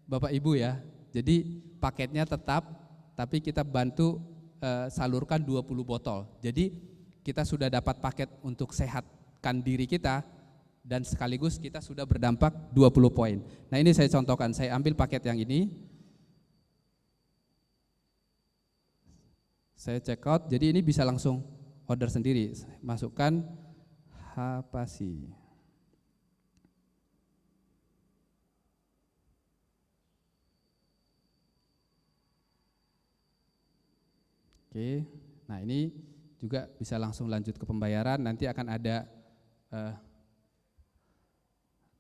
Bapak Ibu ya. Jadi paketnya tetap, tapi kita bantu salurkan 20 botol. Jadi kita sudah dapat paket untuk sehatkan diri kita, dan sekaligus kita sudah berdampak 20 poin. Nah ini saya contohkan, saya ambil paket yang ini, saya check out, jadi ini bisa langsung order sendiri, masukkan Hapasi. Oke, nah ini juga bisa langsung lanjut ke pembayaran, nanti akan ada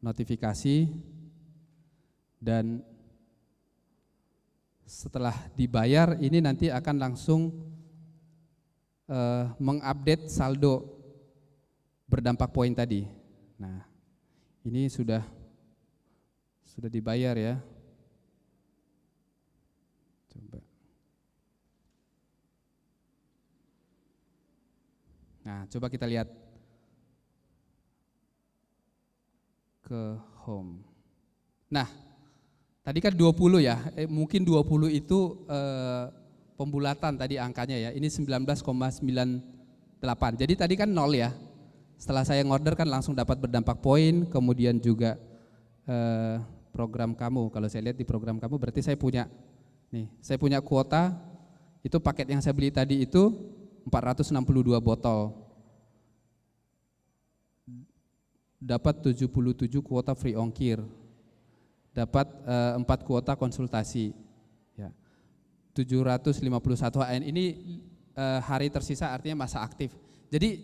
notifikasi, dan setelah dibayar ini nanti akan langsung mengupdate saldo berdampak poin tadi. Nah ini sudah dibayar ya. Coba. Nah coba kita lihat ke home. Nah, tadi kan 20 ya, mungkin 20 itu pembulatan tadi angkanya ya, ini 19,98. Jadi tadi kan 0 ya, setelah saya ngorder kan langsung dapat berdampak poin, kemudian juga program kamu, kalau saya lihat di program kamu berarti saya punya, nih saya punya kuota, itu paket yang saya beli tadi itu 462 botol. Dapat 77 kuota free ongkir, dapat 4 kuota konsultasi, ya. 751 HN ini hari tersisa artinya masa aktif. Jadi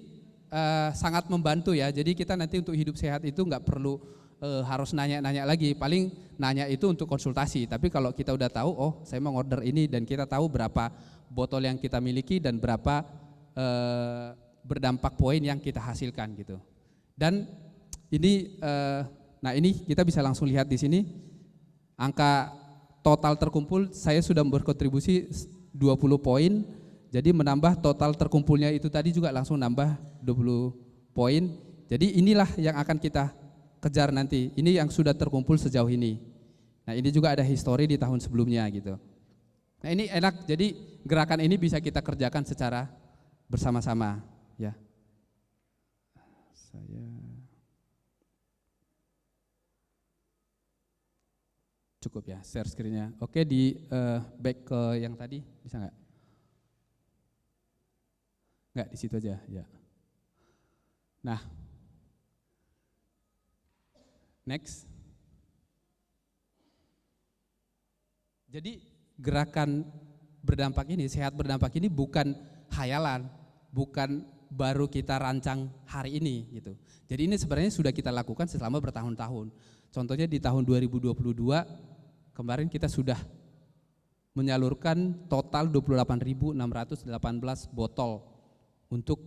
sangat membantu ya. Jadi kita nanti untuk hidup sehat itu nggak perlu harus nanya-nanya lagi. Paling nanya itu untuk konsultasi. Tapi kalau kita udah tahu, oh saya mau order ini dan kita tahu berapa botol yang kita miliki dan berapa berdampak poin yang kita hasilkan gitu. Dan ini, nah ini kita bisa langsung lihat di sini angka total terkumpul saya sudah berkontribusi 20 poin, jadi menambah total terkumpulnya itu tadi juga langsung nambah 20 poin. Jadi inilah yang akan kita kejar nanti. Ini yang sudah terkumpul sejauh ini. Nah ini juga ada histori di tahun sebelumnya gitu. Nah ini enak, jadi gerakan ini bisa kita kerjakan secara bersama-sama ya. Saya cukup ya share screen-nya. Oke, di back ke yang tadi bisa nggak? Nggak, di situ aja ya. Nah, next. Jadi gerakan berdampak ini, sehat berdampak ini bukan hayalan, bukan baru kita rancang hari ini gitu. Jadi ini sebenarnya sudah kita lakukan selama bertahun-tahun. Contohnya di tahun 2022 kemarin kita sudah menyalurkan total 28.618 botol untuk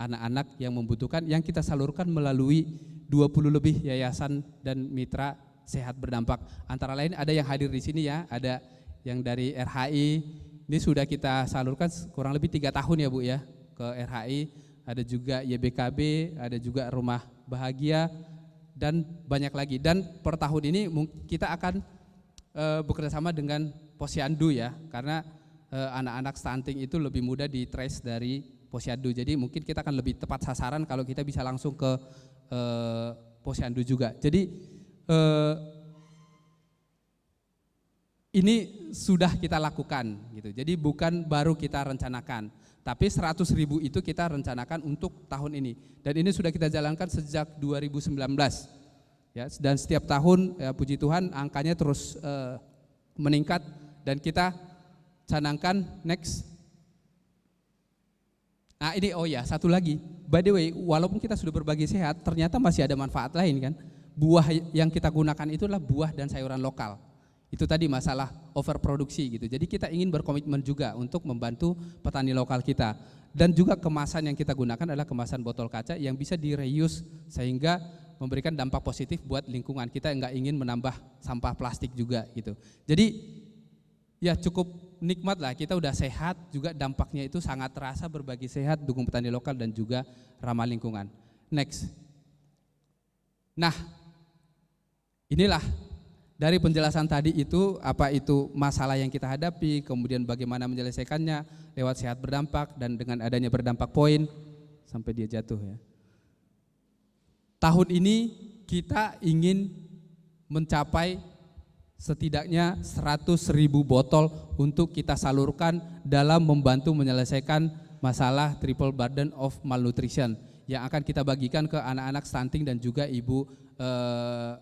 anak-anak yang membutuhkan, yang kita salurkan melalui 20 lebih yayasan dan mitra sehat berdampak. Antara lain ada yang hadir di sini ya, ada yang dari RHI, ini sudah kita salurkan kurang lebih 3 tahun ya Bu ya ke RHI, ada juga YBKB, ada juga Rumah Bahagia, dan banyak lagi. Dan per tahun ini kita akan bekerja sama dengan Posyandu ya, karena anak-anak stunting itu lebih mudah di trace dari Posyandu. Jadi mungkin kita akan lebih tepat sasaran kalau kita bisa langsung ke Posyandu juga. Jadi ini sudah kita lakukan gitu. Jadi bukan baru kita rencanakan, tapi 100.000 itu kita rencanakan untuk tahun ini. Dan ini sudah kita jalankan sejak 2019. Ya, dan setiap tahun ya, puji Tuhan angkanya terus meningkat, dan kita canangkan next. Nah ini oh ya satu lagi, by the way, walaupun kita sudah berbagi sehat, ternyata masih ada manfaat lain kan. Buah yang kita gunakan itulah buah dan sayuran lokal. Itu tadi masalah overproduksi gitu. Jadi kita ingin berkomitmen juga untuk membantu petani lokal kita. Dan juga kemasan yang kita gunakan adalah kemasan botol kaca yang bisa di-reuse sehingga memberikan dampak positif buat lingkungan. Kita nggak ingin menambah sampah plastik juga gitu. Jadi ya cukup nikmat lah, kita udah sehat, juga dampaknya itu sangat terasa, berbagi sehat, dukung petani lokal dan juga ramah lingkungan. Next. Nah, inilah dari penjelasan tadi itu, apa itu masalah yang kita hadapi, kemudian bagaimana menyelesaikannya lewat sehat berdampak, dan dengan adanya berdampak poin sampai dia jatuh ya. Tahun ini kita ingin mencapai setidaknya 100.000 botol untuk kita salurkan dalam membantu menyelesaikan masalah triple burden of malnutrition yang akan kita bagikan ke anak-anak stunting dan juga ibu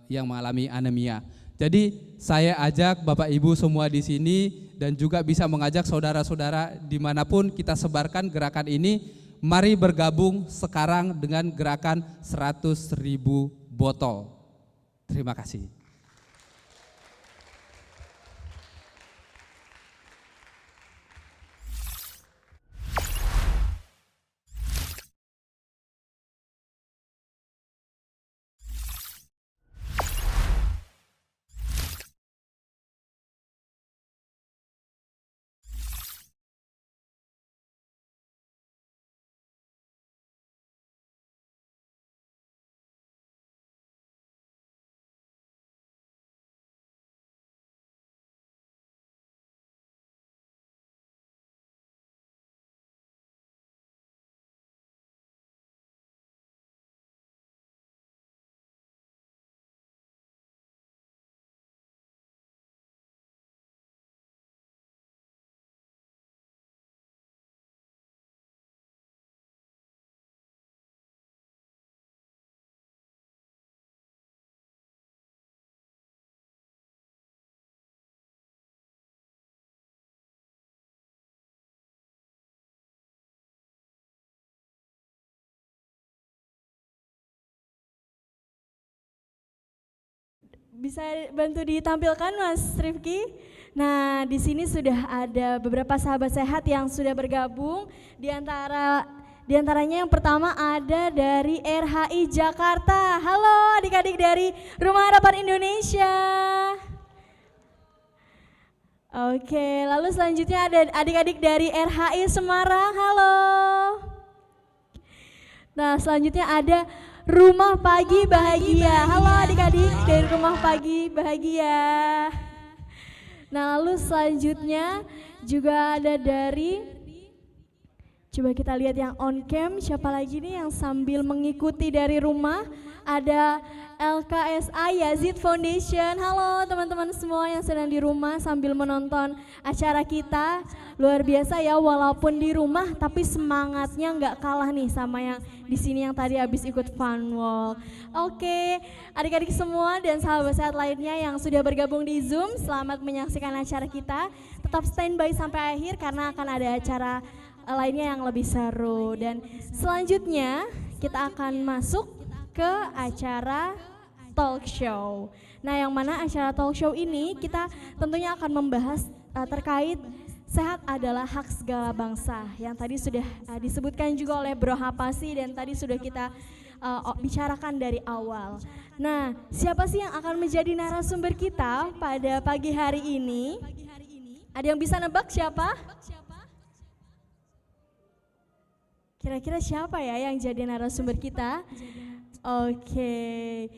yang mengalami anemia. Jadi saya ajak Bapak Ibu semua di sini dan juga bisa mengajak saudara-saudara dimanapun kita sebarkan gerakan ini, mari bergabung sekarang dengan gerakan 100.000 botol. Terima kasih. Bisa bantu ditampilkan Mas Rifki? Nah, di sini sudah ada beberapa sahabat sehat yang sudah bergabung. Di antaranya yang pertama ada dari RHI Jakarta. Halo adik-adik dari Rumah Harapan Indonesia. Oke, lalu selanjutnya ada adik-adik dari RHI Semarang. Halo. Nah, selanjutnya ada Rumah Pagi Bahagia. Halo adik-adik dari Rumah Pagi Bahagia. Nah, lalu selanjutnya juga ada dari, coba kita lihat yang on cam, siapa lagi nih yang sambil mengikuti dari rumah. Ada LKSA Yazid Foundation. Halo teman-teman semua yang sedang di rumah sambil menonton acara kita. Luar biasa ya, walaupun di rumah tapi semangatnya nggak kalah nih sama yang di sini yang tadi habis ikut fun walk. Oke, adik-adik semua dan sahabat sehat lainnya yang sudah bergabung di Zoom, selamat menyaksikan acara kita. Tetap standby sampai akhir karena akan ada acara lainnya yang lebih seru. Dan selanjutnya kita akan masuk ke acara talk show. Nah, yang mana acara talk show ini kita tentunya akan membahas terkait sehat adalah hak segala bangsa yang tadi sudah disebutkan juga oleh Bro Hapasi dan tadi sudah kita bicarakan dari awal. Nah, siapa sih yang akan menjadi narasumber kita pada pagi hari ini? Ada yang bisa nebak siapa? Kira-kira siapa ya yang jadi narasumber kita? Oke,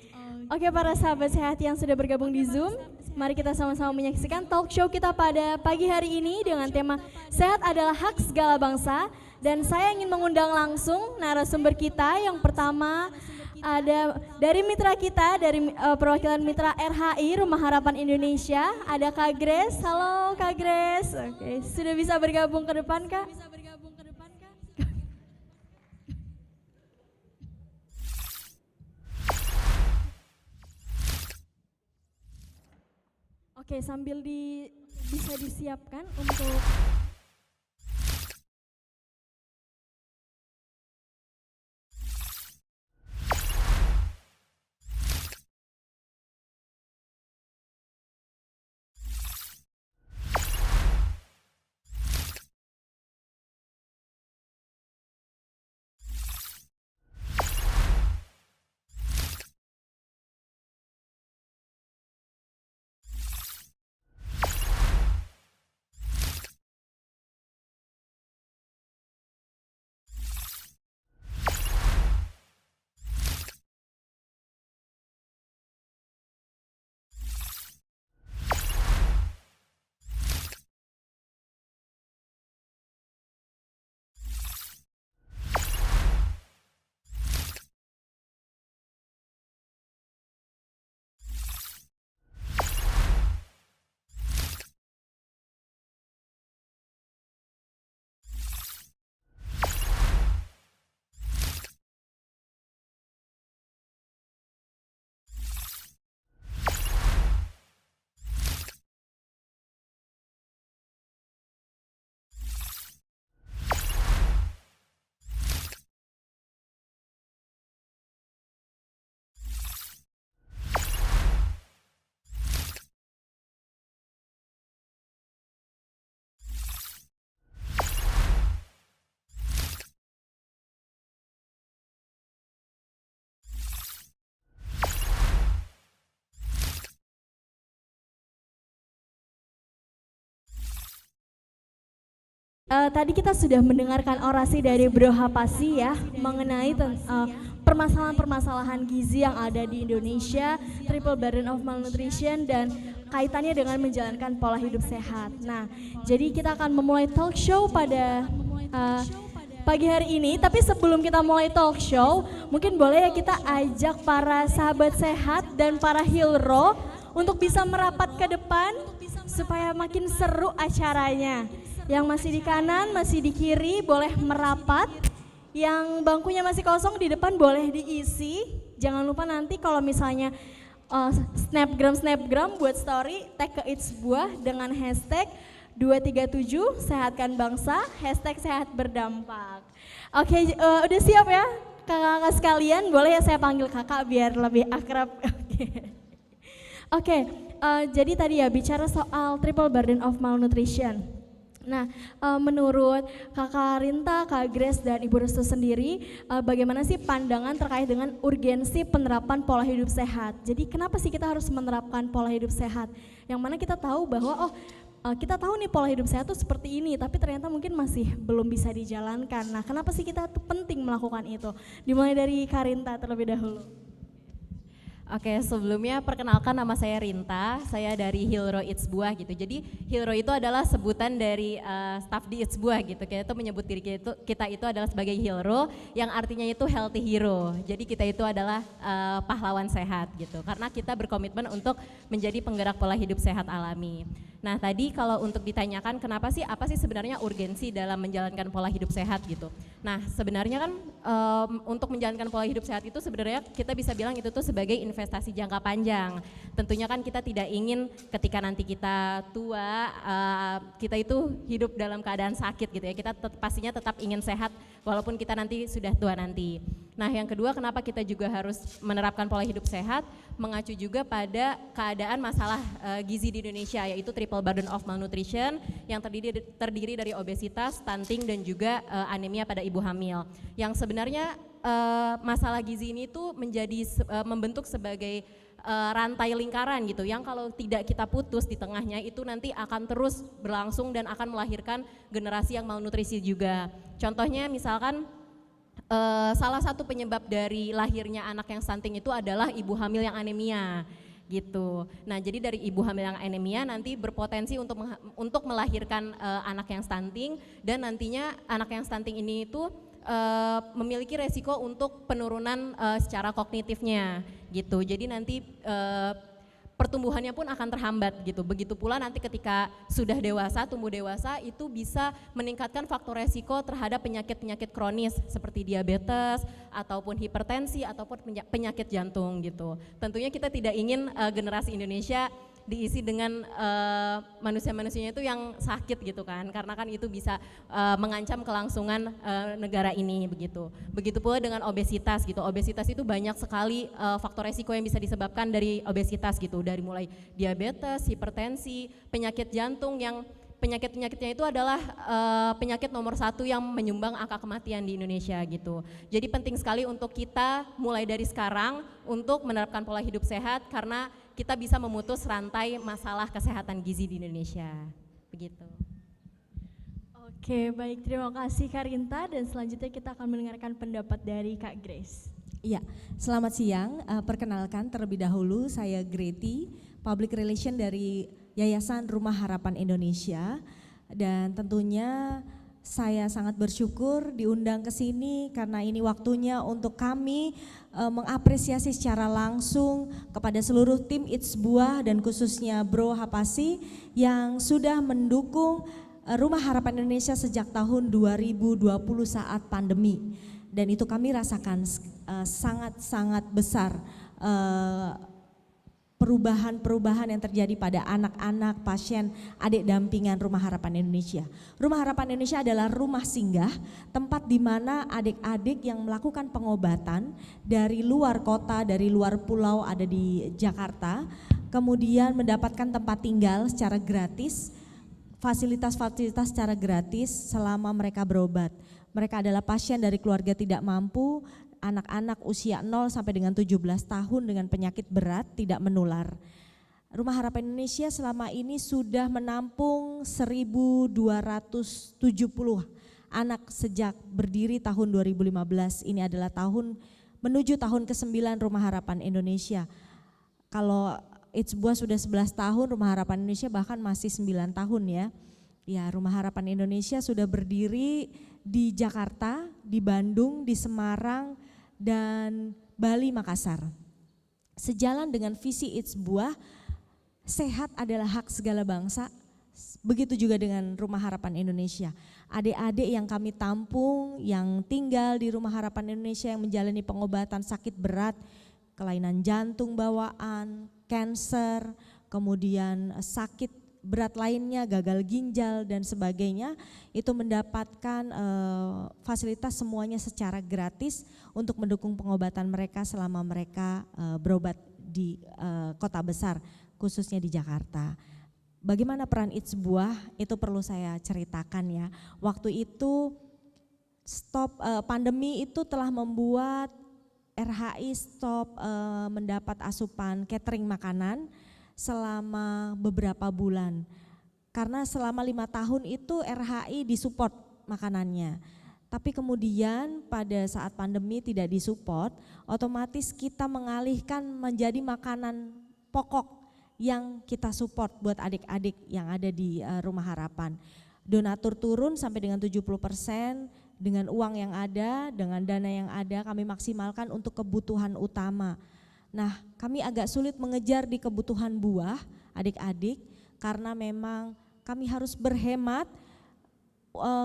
para sahabat sehat yang sudah bergabung di Zoom, mari kita sama-sama menyaksikan talk show kita pada pagi hari ini dengan tema Sehat adalah Hak Segala Bangsa. Dan saya ingin mengundang langsung narasumber kita. Yang pertama ada dari mitra kita, dari perwakilan mitra RHI Rumah Harapan Indonesia, ada Kak Grace. Halo Kak Grace. Oke, sudah bisa bergabung ke depan Kak? Oke, sambil bisa disiapkan untuk tadi kita sudah mendengarkan orasi dari Bro Hapasi ya mengenai permasalahan-permasalahan gizi yang ada di Indonesia, triple burden of malnutrition dan kaitannya dengan menjalankan pola hidup sehat. Nah, jadi kita akan memulai talk show pada pagi hari ini, tapi sebelum kita mulai talk show, mungkin boleh ya kita ajak para sahabat sehat dan para Hilro untuk bisa merapat ke depan supaya makin seru acaranya. Yang masih di kanan, masih di kiri boleh merapat. Yang bangkunya masih kosong di depan boleh diisi. Jangan lupa nanti kalau misalnya snapgram buat story, tag ke It's Buah dengan hashtag 237 sehatkan bangsa, hashtag sehat berdampak. Oke, udah siap ya kakak-kakak sekalian? Boleh ya saya panggil kakak biar lebih akrab. Oke, jadi tadi ya bicara soal triple burden of malnutrition. Nah, menurut Kakak Rinta, Kak Grace, dan Ibu Restu sendiri, bagaimana sih pandangan terkait dengan urgensi penerapan pola hidup sehat? Jadi kenapa sih kita harus menerapkan pola hidup sehat? Yang mana kita tahu bahwa kita tahu nih pola hidup sehat tuh seperti ini, tapi ternyata mungkin masih belum bisa dijalankan. Nah, kenapa sih kita tuh penting melakukan itu? Dimulai dari Kak Rinta terlebih dahulu. Oke, sebelumnya perkenalkan nama saya Rinta, saya dari Hilro It's Buah gitu. Jadi Hilro itu adalah sebutan dari staff di It's Buah gitu. Kita itu menyebut diri kita itu adalah sebagai Hilro yang artinya itu healthy hero. Jadi kita itu adalah pahlawan sehat gitu. Karena kita berkomitmen untuk menjadi penggerak pola hidup sehat alami. Nah, tadi kalau untuk ditanyakan kenapa sih, apa sih sebenarnya urgensi dalam menjalankan pola hidup sehat gitu. Nah, sebenarnya kan untuk menjalankan pola hidup sehat itu sebenarnya kita bisa bilang itu tuh sebagai investasi jangka panjang. Tentunya kan kita tidak ingin ketika nanti kita tua, kita itu hidup dalam keadaan sakit gitu ya. Kita pastinya tetap ingin sehat walaupun kita nanti sudah tua nanti. Nah, yang kedua kenapa kita juga harus menerapkan pola hidup sehat, mengacu juga pada keadaan masalah gizi di Indonesia, yaitu triple burden of malnutrition yang terdiri dari obesitas, stunting, dan juga anemia pada ibu hamil. Yang sebenarnya masalah gizi ini tuh membentuk sebagai rantai lingkaran gitu, yang kalau tidak kita putus di tengahnya itu nanti akan terus berlangsung dan akan melahirkan generasi yang malnutrisi juga. Contohnya misalkan salah satu penyebab dari lahirnya anak yang stunting itu adalah ibu hamil yang anemia gitu. Nah, jadi dari ibu hamil yang anemia nanti berpotensi untuk melahirkan anak yang stunting, dan nantinya anak yang stunting ini itu memiliki resiko untuk penurunan secara kognitifnya gitu. Jadi nanti pertumbuhannya pun akan terhambat gitu. Begitu pula nanti ketika sudah dewasa, tumbuh dewasa, itu bisa meningkatkan faktor resiko terhadap penyakit-penyakit kronis seperti diabetes ataupun hipertensi ataupun penyakit jantung gitu. Tentunya kita tidak ingin generasi Indonesia diisi dengan manusia-manusianya itu yang sakit gitu kan, karena kan itu bisa mengancam kelangsungan negara ini begitu. Begitu pula dengan obesitas gitu. Obesitas itu banyak sekali faktor resiko yang bisa disebabkan dari obesitas gitu, dari mulai diabetes, hipertensi, penyakit jantung yang penyakit-penyakitnya itu adalah penyakit nomor 1 yang menyumbang angka kematian di Indonesia gitu. Jadi penting sekali untuk kita mulai dari sekarang untuk menerapkan pola hidup sehat, karena kita bisa memutus rantai masalah kesehatan gizi di Indonesia. Begitu. Oke, baik, terima kasih Kak Rinta, dan selanjutnya kita akan mendengarkan pendapat dari Kak Grace. Iya, selamat siang. Perkenalkan terlebih dahulu saya Greti, Public Relation dari Yayasan Rumah Harapan Indonesia, dan tentunya saya sangat bersyukur diundang ke sini karena ini waktunya untuk kami mengapresiasi secara langsung kepada seluruh tim It's Buah dan khususnya Bro Hapasi yang sudah mendukung Rumah Harapan Indonesia sejak tahun 2020 saat pandemi, dan itu kami rasakan sangat-sangat besar perubahan-perubahan yang terjadi pada anak-anak, pasien, adik dampingan Rumah Harapan Indonesia. Rumah Harapan Indonesia adalah rumah singgah, tempat di mana adik-adik yang melakukan pengobatan dari luar kota, dari luar pulau ada di Jakarta, kemudian mendapatkan tempat tinggal secara gratis, fasilitas-fasilitas secara gratis selama mereka berobat. Mereka adalah pasien dari keluarga tidak mampu, anak-anak usia 0 sampai dengan 17 tahun dengan penyakit berat tidak menular. Rumah Harapan Indonesia selama ini sudah menampung 1.270 anak sejak berdiri tahun 2015. Ini adalah tahun menuju tahun ke-9 Rumah Harapan Indonesia. Kalau It's Buah sudah 11 tahun, Rumah Harapan Indonesia bahkan masih 9 tahun ya. Ya, Rumah Harapan Indonesia sudah berdiri di Jakarta, di Bandung, di Semarang, dan Bali, Makassar. Sejalan dengan visi It's Buah, sehat adalah hak segala bangsa, begitu juga dengan Rumah Harapan Indonesia. Adik-adik yang kami tampung, yang tinggal di Rumah Harapan Indonesia yang menjalani pengobatan sakit berat, kelainan jantung bawaan, kanker, kemudian sakit berat lainnya, gagal ginjal dan sebagainya, itu mendapatkan fasilitas semuanya secara gratis untuk mendukung pengobatan mereka selama mereka berobat di kota besar, khususnya di Jakarta. Bagaimana peran It's Buah itu perlu saya ceritakan ya. Waktu itu pandemi itu telah membuat RHI stop mendapat asupan catering makanan selama beberapa bulan. Karena selama 5 tahun itu RHI disupport makanannya. Tapi kemudian pada saat pandemi tidak disupport, otomatis kita mengalihkan menjadi makanan pokok yang kita support buat adik-adik yang ada di Rumah Harapan. Donatur turun sampai dengan 70%, dengan uang yang ada, dengan dana yang ada kami maksimalkan untuk kebutuhan utama. Nah, kami agak sulit mengejar di kebutuhan buah adik-adik karena memang kami harus berhemat,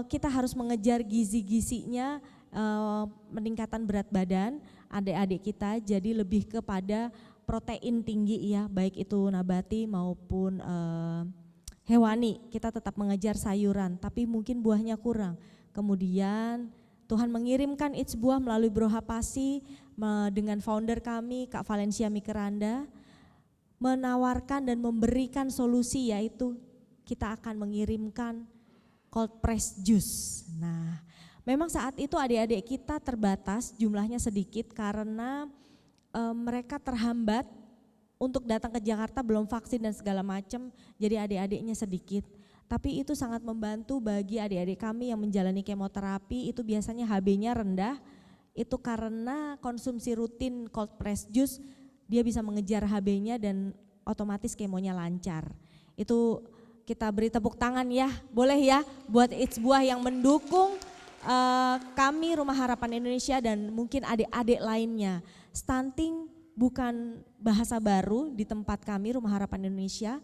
kita harus mengejar gizi-gizinya, peningkatan berat badan adik-adik kita, jadi lebih kepada protein tinggi ya, baik itu nabati maupun hewani. Kita tetap mengejar sayuran, tapi mungkin buahnya kurang. Kemudian Tuhan mengirimkan It's Buah melalui Bro Hapasi dengan founder kami Kak Valencia Mikeranda menawarkan dan memberikan solusi, yaitu kita akan mengirimkan cold press juice. Nah, memang saat itu adik-adik kita terbatas, jumlahnya sedikit karena mereka terhambat untuk datang ke Jakarta, belum vaksin dan segala macam, jadi adik-adiknya sedikit. Tapi itu sangat membantu bagi adik-adik kami yang menjalani kemoterapi, itu biasanya HB-nya rendah, itu karena konsumsi rutin cold press juice, dia bisa mengejar HB-nya dan otomatis kemonya lancar. Itu kita beri tepuk tangan ya, boleh ya buat It's Buah yang mendukung kami Rumah Harapan Indonesia dan mungkin adik-adik lainnya. Stunting bukan bahasa baru di tempat kami Rumah Harapan Indonesia.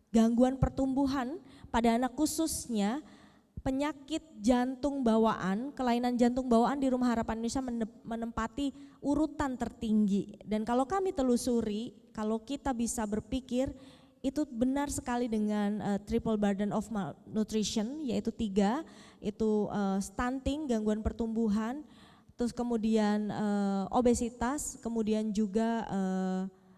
Gangguan pertumbuhan pada anak khususnya penyakit jantung bawaan, kelainan jantung bawaan di Rumah Harapan Indonesia menempati urutan tertinggi. Dan kalau kami telusuri, kalau kita bisa berpikir, itu benar sekali dengan triple burden of malnutrition, yaitu 3, itu stunting, gangguan pertumbuhan, terus kemudian obesitas, kemudian juga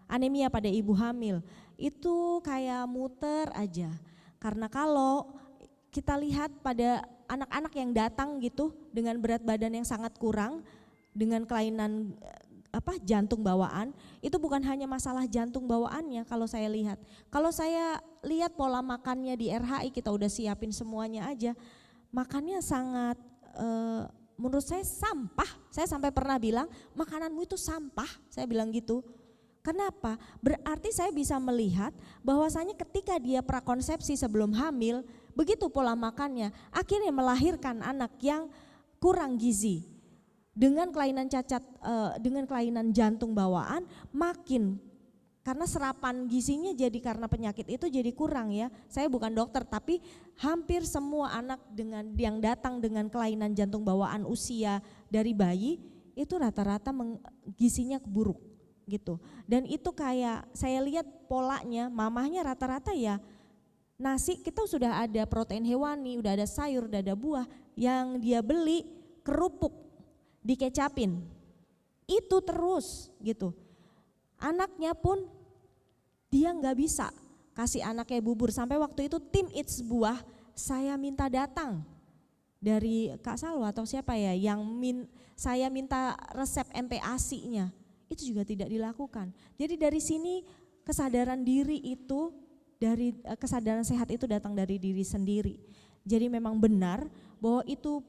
anemia pada ibu hamil. Itu kayak muter aja. Karena kalau kita lihat pada anak-anak yang datang gitu dengan berat badan yang sangat kurang, dengan kelainan jantung bawaan, itu bukan hanya masalah jantung bawaannya kalau saya lihat. Kalau saya lihat pola makannya di RHI, kita udah siapin semuanya aja, makannya sangat menurut saya sampah. Saya sampai pernah bilang, makananmu itu sampah, saya bilang gitu. Kenapa? Berarti saya bisa melihat bahwasanya ketika dia prakonsepsi sebelum hamil, begitu pola makannya, akhirnya melahirkan anak yang kurang gizi. Dengan kelainan dengan kelainan jantung bawaan makin, karena serapan gizinya jadi karena penyakit itu jadi kurang ya. Saya bukan dokter, tapi hampir semua anak yang datang dengan kelainan jantung bawaan usia dari bayi itu rata-rata gizinya buruk gitu. Dan itu kayak saya lihat polanya, mamahnya rata-rata ya nasi, kita sudah ada protein hewani, udah ada sayur, udah ada buah, yang dia beli kerupuk dikecapin, itu terus gitu. Anaknya pun dia nggak bisa kasih anaknya bubur, sampai waktu itu tim It's Buah saya minta datang dari Kak Salwa atau siapa ya yang saya minta resep MPASI-nya, itu juga tidak dilakukan. Jadi dari sini kesadaran diri itu dari kesadaran sehat itu datang dari diri sendiri. Jadi memang benar bahwa itu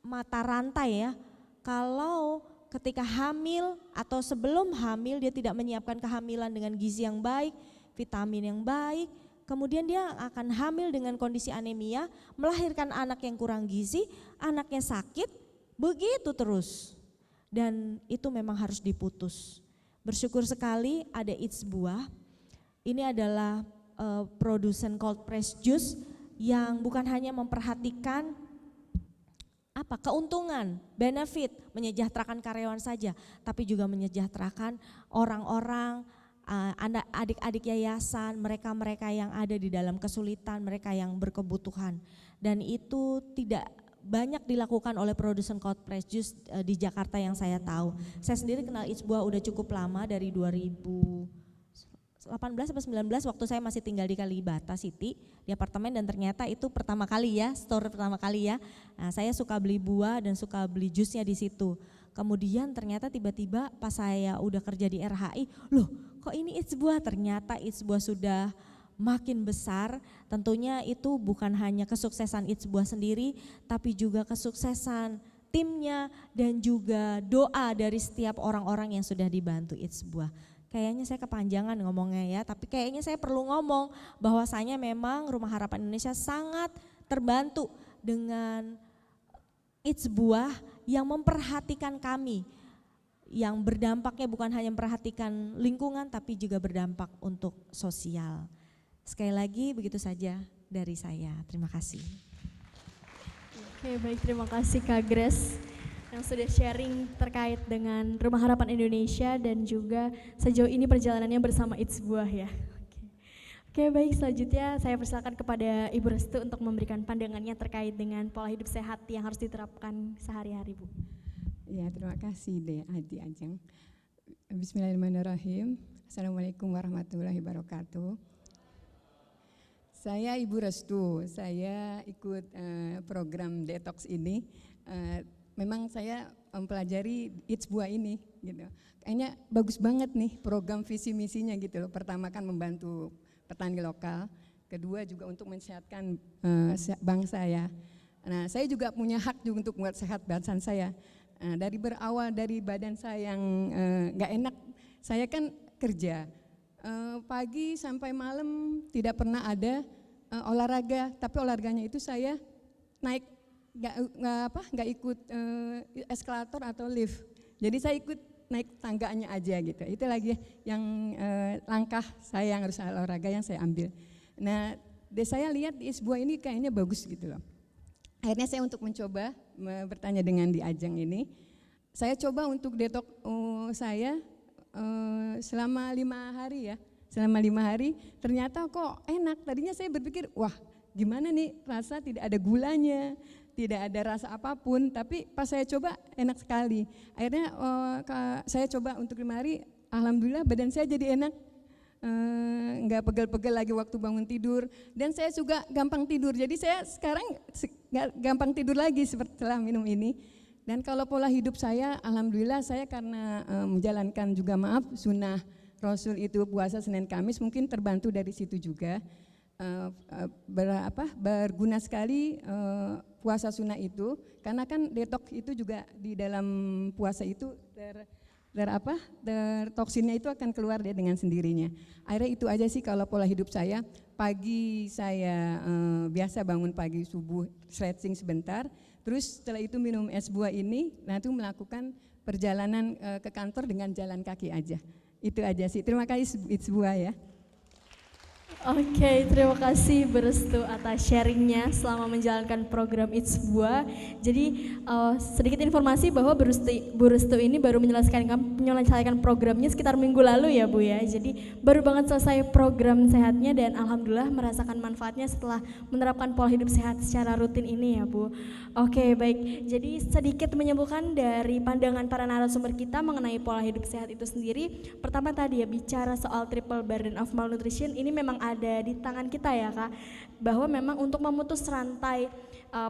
mata rantai ya. Kalau ketika hamil atau sebelum hamil dia tidak menyiapkan kehamilan dengan gizi yang baik, vitamin yang baik, kemudian dia akan hamil dengan kondisi anemia, melahirkan anak yang kurang gizi, anaknya sakit, begitu terus. Dan itu memang harus diputus. Bersyukur sekali ada It's Buah. Ini adalah produsen cold press juice yang bukan hanya memperhatikan keuntungan, benefit, menyejahterakan karyawan saja, tapi juga menyejahterakan orang-orang, adik-adik yayasan, mereka-mereka yang ada di dalam kesulitan, mereka yang berkebutuhan. Dan itu tidak banyak dilakukan oleh produsen cold press juice di Jakarta yang saya tahu. Saya sendiri kenal It's Buah udah cukup lama, dari 2018 atau 19 waktu saya masih tinggal di Kalibata City di apartemen, dan ternyata itu pertama kali ya, store pertama kali ya. Nah, saya suka beli buah dan suka beli jusnya di situ. Kemudian ternyata tiba-tiba pas saya udah kerja di RHI, loh kok ini It's Buah, ternyata It's Buah sudah makin besar. Tentunya itu bukan hanya kesuksesan It's Buah sendiri, tapi juga kesuksesan timnya dan juga doa dari setiap orang-orang yang sudah dibantu It's Buah. Kayaknya saya kepanjangan ngomongnya ya, tapi kayaknya saya perlu ngomong bahwasanya memang Rumah Harapan Indonesia sangat terbantu dengan It's Buah yang memperhatikan kami, yang berdampaknya bukan hanya memperhatikan lingkungan tapi juga berdampak untuk sosial. Sekali lagi begitu saja dari saya, terima kasih. Oke, baik, terima kasih Kak Grace yang sudah sharing terkait dengan Rumah Harapan Indonesia dan juga sejauh ini perjalanannya bersama It's Buah ya. Oke, baik, selanjutnya saya persilakan kepada Ibu Restu untuk memberikan pandangannya terkait dengan pola hidup sehat yang harus diterapkan sehari-hari, Bu. Ya, terima kasih Dek Adi Ajeng. Bismillahirrahmanirrahim. Assalamualaikum warahmatullahi wabarakatuh. Saya Ibu Restu, saya ikut program detox ini. Memang saya mempelajari It's Buah ini gitu. Kayaknya bagus banget nih program visi misinya gitu loh. Pertama kan membantu petani lokal, kedua juga untuk mensehatkan bangsa ya. Nah, saya juga punya hak juga untuk membuat sehat badan saya. Dari berawal dari badan saya yang nggak enak, saya kan kerja pagi sampai malam tidak pernah ada olahraga, tapi olahraganya itu saya naik nggak ikut eskalator atau lift. Jadi saya ikut naik tangganya aja gitu. Itu lagi yang langkah saya yang harus olahraga yang saya ambil. Nah, saya lihat di It's Buah ini kayaknya bagus gitu loh. Akhirnya saya untuk mencoba bertanya dengan di Ajeng ini. Saya coba untuk detox saya selama 5 hari ya. Selama 5 hari ternyata kok enak. Tadinya saya berpikir, wah gimana nih rasa tidak ada gulanya, tidak ada rasa apapun, tapi pas saya coba enak sekali. Akhirnya saya coba untuk 5 hari, alhamdulillah badan saya jadi enak, nggak pegel-pegel lagi waktu bangun tidur, dan saya juga gampang tidur. Jadi saya sekarang nggak gampang tidur lagi setelah minum ini. Dan kalau pola hidup saya, alhamdulillah saya karena menjalankan juga sunnah Rasul itu puasa Senin Kamis, mungkin terbantu dari situ juga. Berguna sekali puasa sunnah itu, karena kan detox itu juga di dalam puasa itu toksinnya itu akan keluar dia dengan sendirinya. Akhirnya itu aja sih kalau pola hidup saya. Pagi saya biasa bangun pagi subuh stretching sebentar, terus setelah itu minum es buah ini, nah itu melakukan perjalanan ke kantor dengan jalan kaki aja. Itu aja sih. Terima kasih It's Buah ya. Oke, terima kasih Bu Restu atas sharingnya selama menjalankan program It's Buah. Jadi sedikit informasi bahwa Bu Restu ini baru menyelesaikan programnya sekitar minggu lalu ya Bu ya. Jadi baru banget selesai program sehatnya dan alhamdulillah merasakan manfaatnya setelah menerapkan pola hidup sehat secara rutin ini ya Bu. Oke, baik. Jadi sedikit menyimpulkan dari pandangan para narasumber kita mengenai pola hidup sehat itu sendiri. Pertama tadi ya bicara soal triple burden of malnutrition, ini memang ada di tangan kita ya Kak, bahwa memang untuk memutus rantai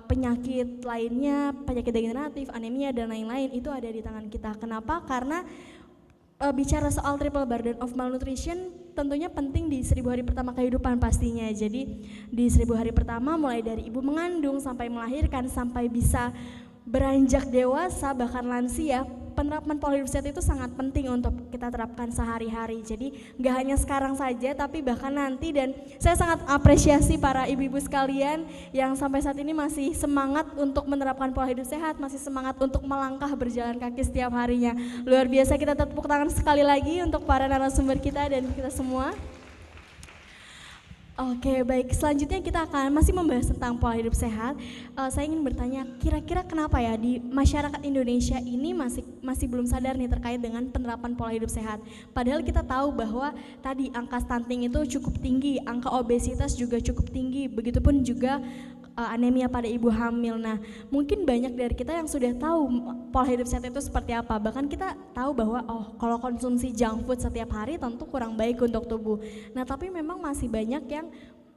penyakit lainnya, penyakit degeneratif, anemia dan lain-lain itu ada di tangan kita. Kenapa? Karena bicara soal triple burden of malnutrition tentunya penting di 1000 hari pertama kehidupan pastinya. Jadi di 1000 hari pertama mulai dari ibu mengandung sampai melahirkan sampai bisa beranjak dewasa bahkan lansia, penerapan pola hidup sehat itu sangat penting untuk kita terapkan sehari-hari. Jadi nggak hanya sekarang saja tapi bahkan nanti, dan saya sangat apresiasi para ibu-ibu sekalian yang sampai saat ini masih semangat untuk menerapkan pola hidup sehat, masih semangat untuk melangkah berjalan kaki setiap harinya. Luar biasa, kita tepuk tangan sekali lagi untuk para narasumber kita dan kita semua. Oke, baik. Selanjutnya kita akan masih membahas tentang pola hidup sehat. Saya ingin bertanya, kira-kira kenapa ya di masyarakat Indonesia ini masih belum sadar nih terkait dengan penerapan pola hidup sehat. Padahal kita tahu bahwa tadi angka stunting itu cukup tinggi, angka obesitas juga cukup tinggi, begitupun juga anemia pada ibu hamil. Nah, mungkin banyak dari kita yang sudah tahu pola hidup sehat itu seperti apa. Bahkan kita tahu bahwa kalau konsumsi junk food setiap hari tentu kurang baik untuk tubuh. Nah, tapi memang masih banyak yang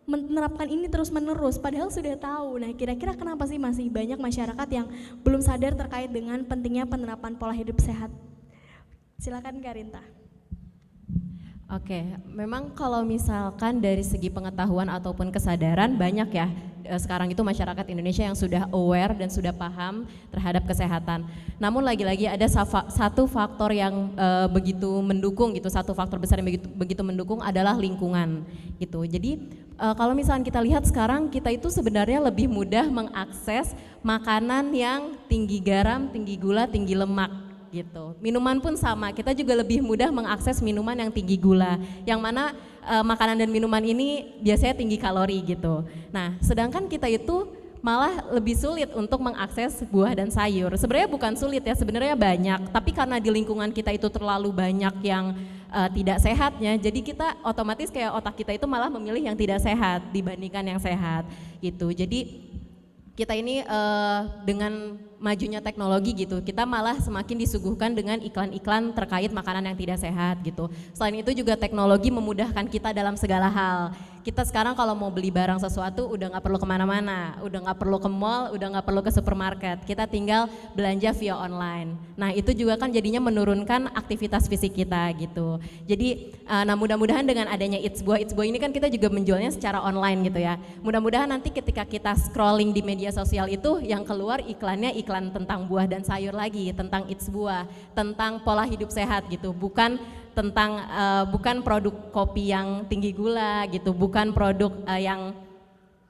menerapkan ini terus-menerus padahal sudah tahu. Nah, kira-kira kenapa sih masih banyak masyarakat yang belum sadar terkait dengan pentingnya penerapan pola hidup sehat? Silakan Karinta. Oke, memang kalau misalkan dari segi pengetahuan ataupun kesadaran banyak ya sekarang itu masyarakat Indonesia yang sudah aware dan sudah paham terhadap kesehatan. Namun lagi-lagi ada satu faktor yang begitu mendukung gitu, satu faktor besar yang begitu mendukung adalah lingkungan gitu. Jadi kalau misalkan kita lihat sekarang kita itu sebenarnya lebih mudah mengakses makanan yang tinggi garam, tinggi gula, tinggi lemak gitu. Minuman pun sama, kita juga lebih mudah mengakses minuman yang tinggi gula, yang mana makanan dan minuman ini biasanya tinggi kalori gitu. Nah, sedangkan kita itu malah lebih sulit untuk mengakses buah dan sayur. Sebenarnya bukan sulit ya, sebenarnya banyak, tapi karena di lingkungan kita itu terlalu banyak yang tidak sehatnya, jadi kita otomatis kayak otak kita itu malah memilih yang tidak sehat dibandingkan yang sehat gitu. Jadi kita ini dengan majunya teknologi gitu, kita malah semakin disuguhkan dengan iklan-iklan terkait makanan yang tidak sehat gitu. Selain itu juga teknologi memudahkan kita dalam segala hal. Kita sekarang kalau mau beli barang sesuatu udah nggak perlu kemana-mana, udah nggak perlu ke mall, udah nggak perlu ke supermarket, kita tinggal belanja via online. Nah itu juga kan jadinya menurunkan aktivitas fisik kita gitu. Jadi nah mudah-mudahan dengan adanya Eats Buah ini kan kita juga menjualnya secara online gitu ya. Mudah-mudahan nanti ketika kita scrolling di media sosial itu yang keluar iklannya iklan tentang buah dan sayur lagi, tentang Eats Buah, tentang pola hidup sehat gitu, bukan tentang bukan produk kopi yang tinggi gula gitu, bukan produk yang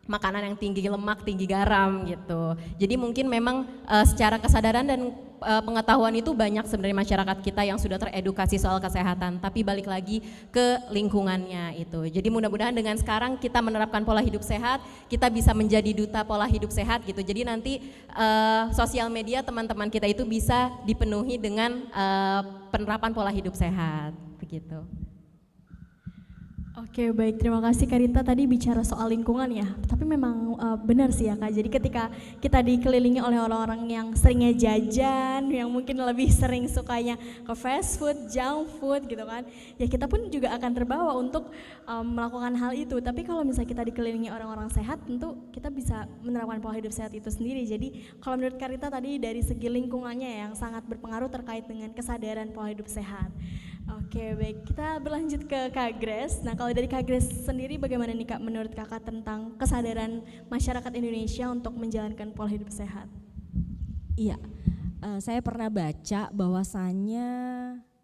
makanan yang tinggi lemak, tinggi garam gitu. Jadi mungkin memang secara kesadaran dan pengetahuan itu banyak sebenarnya masyarakat kita yang sudah teredukasi soal kesehatan, tapi balik lagi ke lingkungannya itu. Jadi mudah-mudahan dengan sekarang kita menerapkan pola hidup sehat, kita bisa menjadi duta pola hidup sehat gitu. Jadi nanti sosial media teman-teman kita itu bisa dipenuhi dengan penerapan pola hidup sehat begitu. Oke, baik, terima kasih Karinta. Tadi bicara soal lingkungan ya, tapi memang benar sih ya Kak. Jadi ketika kita dikelilingi oleh orang-orang yang seringnya jajan, yang mungkin lebih sering sukanya ke fast food, junk food gitu kan, ya kita pun juga akan terbawa untuk melakukan hal itu. Tapi kalau misalnya kita dikelilingi orang-orang sehat, tentu kita bisa menerapkan pola hidup sehat itu sendiri. Jadi kalau menurut Karinta tadi dari segi lingkungannya yang sangat berpengaruh terkait dengan kesadaran pola hidup sehat. Oke, baik, kita berlanjut ke Kak Grace. Nah, kalau dari Kak Grace sendiri bagaimana nih Kak menurut Kakak tentang kesadaran masyarakat Indonesia untuk menjalankan pola hidup sehat? Iya, saya pernah baca bahwasannya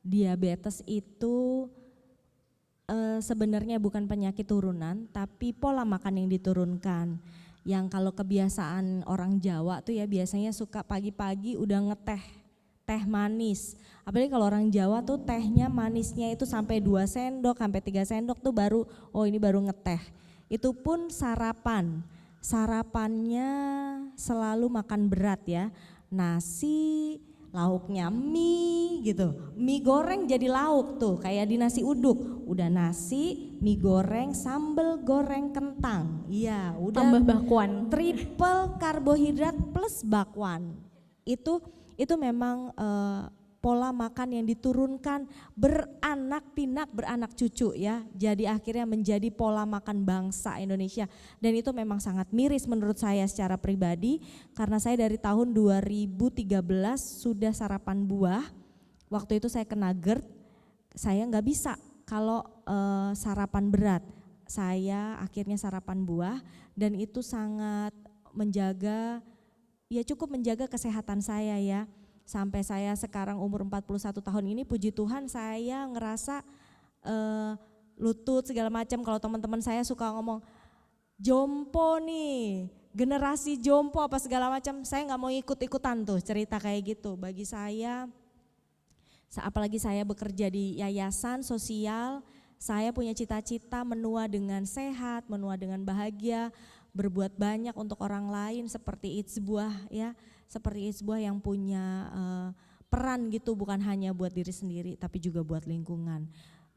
diabetes itu sebenarnya bukan penyakit turunan, tapi pola makan yang diturunkan. Yang kalau kebiasaan orang Jawa tuh ya biasanya suka pagi-pagi udah teh manis. Apalagi kalau orang Jawa tuh tehnya manisnya itu sampai 2 sendok, sampai 3 sendok tuh baru, oh ini baru ngeteh. Itu pun sarapan. Sarapannya selalu makan berat ya. Nasi, lauknya mie gitu. Mie goreng jadi lauk tuh, kayak di nasi uduk. Udah nasi, mie goreng, sambal goreng kentang. Iya, udah tambah bakwan. Triple karbohidrat plus bakwan. Itu memang pola makan yang diturunkan beranak pinak, beranak cucu ya. Jadi akhirnya menjadi pola makan bangsa Indonesia. Dan itu memang sangat miris menurut saya secara pribadi. Karena saya dari tahun 2013 sudah sarapan buah. Waktu itu saya kena GERD saya nggak bisa kalau sarapan berat. Saya akhirnya sarapan buah dan itu sangat menjaga, ya cukup menjaga kesehatan saya ya. Sampai saya sekarang umur 41 tahun ini, puji Tuhan saya ngerasa lutut segala macam. Kalau teman-teman saya suka ngomong jompo nih, generasi jompo apa segala macam, saya nggak mau ikut-ikutan tuh cerita kayak gitu. Bagi saya, apalagi saya bekerja di yayasan sosial, saya punya cita-cita menua dengan sehat, menua dengan bahagia, berbuat banyak untuk orang lain seperti It's Buah ya, seperti It's Buah yang punya peran gitu, bukan hanya buat diri sendiri tapi juga buat lingkungan.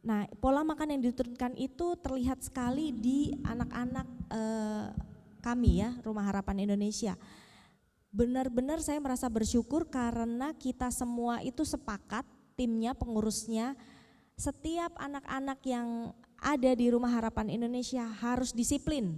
Nah, pola makan yang diturunkan itu terlihat sekali di anak-anak kami ya, Rumah Harapan Indonesia. Benar-benar saya merasa bersyukur karena kita semua itu sepakat, timnya, pengurusnya, setiap anak-anak yang ada di Rumah Harapan Indonesia harus disiplin.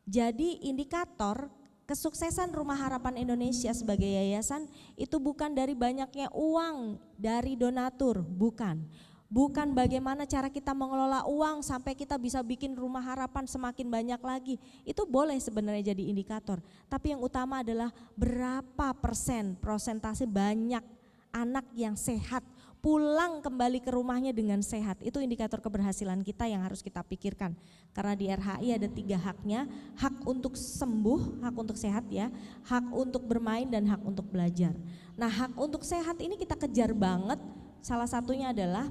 Jadi indikator kesuksesan Rumah Harapan Indonesia sebagai yayasan itu bukan dari banyaknya uang dari donatur, bukan. Bukan bagaimana cara kita mengelola uang sampai kita bisa bikin Rumah Harapan semakin banyak lagi. Itu boleh sebenarnya jadi indikator. Tapi yang utama adalah berapa persentase banyak anak yang sehat pulang kembali ke rumahnya dengan sehat. Itu indikator keberhasilan kita yang harus kita pikirkan. Karena di RHI ada 3 haknya, hak untuk sembuh, hak untuk sehat ya, hak untuk bermain dan hak untuk belajar. Nah, hak untuk sehat ini kita kejar banget. Salah satunya adalah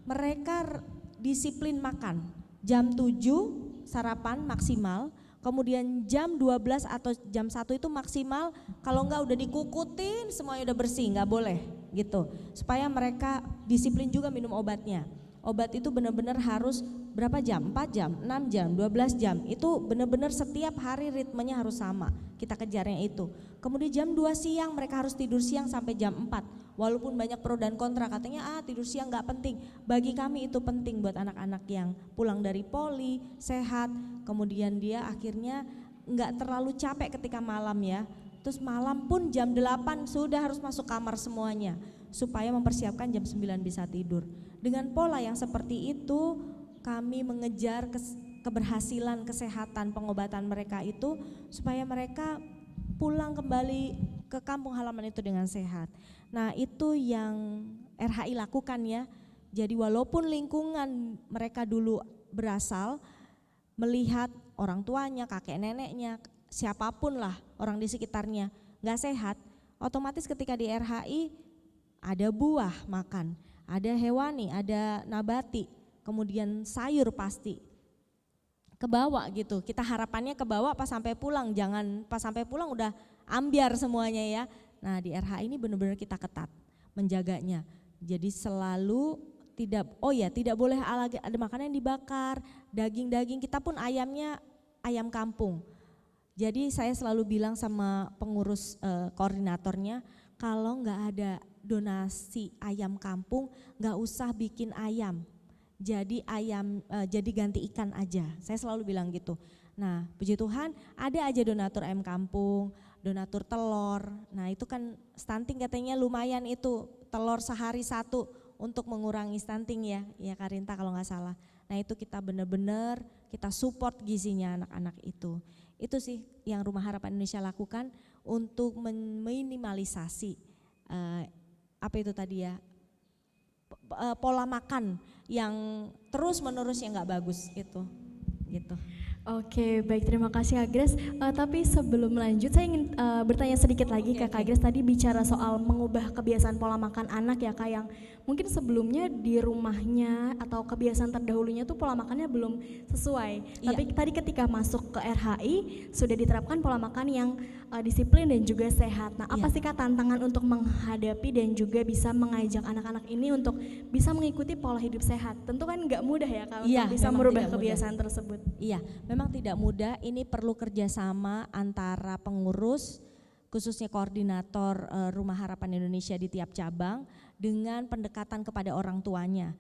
mereka disiplin makan. Jam 7 sarapan maksimal, kemudian jam 12 atau jam 1 itu maksimal, kalau enggak udah dikukutin semuanya udah bersih, enggak boleh gitu. Supaya mereka disiplin juga minum obatnya. Obat itu benar-benar harus berapa jam? 4 jam, 6 jam, 12 jam. Itu benar-benar setiap hari ritmenya harus sama. Kita kejarnya itu. Kemudian jam 2 siang mereka harus tidur siang sampai jam 4. Walaupun banyak pro dan kontra, katanya tidur siang gak penting. Bagi kami itu penting buat anak-anak yang pulang dari poli, sehat. Kemudian dia akhirnya gak terlalu capek ketika malam ya. Terus malam pun jam 8 sudah harus masuk kamar semuanya. Supaya mempersiapkan jam 9 bisa tidur. Dengan pola yang seperti itu kami mengejar keberhasilan kesehatan pengobatan mereka itu supaya mereka pulang kembali ke kampung halaman itu dengan sehat. Nah, itu yang RHI lakukan ya. Jadi walaupun lingkungan mereka dulu berasal melihat orang tuanya, kakek neneknya, siapapun lah orang di sekitarnya nggak sehat, otomatis ketika di RHI ada buah makan, ada hewani, ada nabati, kemudian sayur pasti kebawa gitu. Kita harapannya kebawa pas sampai pulang, jangan pas sampai pulang udah ambiar semuanya ya. Nah, di RHI ini benar-benar kita ketat menjaganya. Jadi selalu tidak boleh ada makanan yang dibakar, daging-daging, kita pun ayamnya ayam kampung. Jadi saya selalu bilang sama pengurus koordinatornya, kalau nggak ada donasi ayam kampung, nggak usah bikin ayam. Jadi jadi ganti ikan aja. Saya selalu bilang gitu. Nah, puji Tuhan ada aja donatur ayam kampung, donatur telur. Nah, itu kan stunting katanya lumayan itu, telur sehari 1 untuk mengurangi stunting ya Karinta kalau nggak salah. Nah, itu kita benar-benar kita support gizinya anak-anak itu. Itu sih yang Rumah Harapan Indonesia lakukan untuk meminimalisasi apa itu tadi ya, pola makan yang terus menerus yang nggak bagus itu gitu. Oke, baik, terima kasih Kak Grace. Tapi sebelum lanjut saya ingin bertanya sedikit lagi ke Kak Grace. Tadi bicara soal mengubah kebiasaan pola makan anak ya Kak, yang mungkin sebelumnya di rumahnya atau kebiasaan terdahulunya tuh pola makannya belum sesuai. Tapi tadi ketika masuk ke RHI sudah diterapkan pola makan yang disiplin dan juga sehat. Nah, apa sih Kak tantangan untuk menghadapi dan juga bisa mengajak anak-anak ini untuk bisa mengikuti pola hidup sehat? Tentu kan nggak mudah ya Kak untuk bisa merubah kebiasaan tersebut. Iya, memang tidak mudah, ini perlu kerjasama antara pengurus, khususnya koordinator Rumah Harapan Indonesia di tiap cabang dengan pendekatan kepada orang tuanya.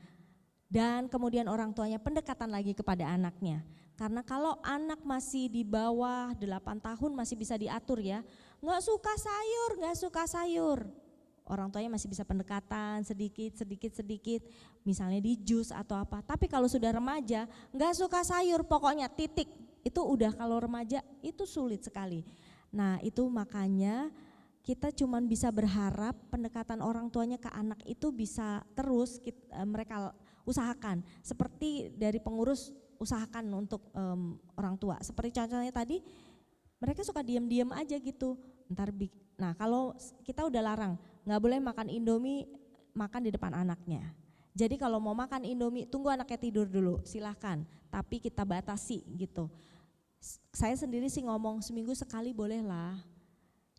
Dan kemudian orang tuanya pendekatan lagi kepada anaknya. Karena kalau anak masih di bawah 8 tahun masih bisa diatur ya, nggak suka sayur. orang tuanya masih bisa pendekatan sedikit, misalnya di jus atau apa. Tapi kalau sudah remaja, nggak suka sayur, pokoknya titik. Itu udah kalau remaja itu sulit sekali. Nah itu makanya kita cuman bisa berharap pendekatan orang tuanya ke anak itu bisa terus mereka usahakan. Seperti dari pengurus usahakan untuk orang tua. Seperti contohnya tadi, mereka suka diam-diam aja gitu. Nah kalau kita udah larang, nggak boleh makan Indomie makan di depan anaknya. Jadi kalau mau makan Indomie tunggu anaknya tidur dulu, silahkan. Tapi kita batasi gitu. Saya sendiri sih ngomong seminggu sekali boleh lah.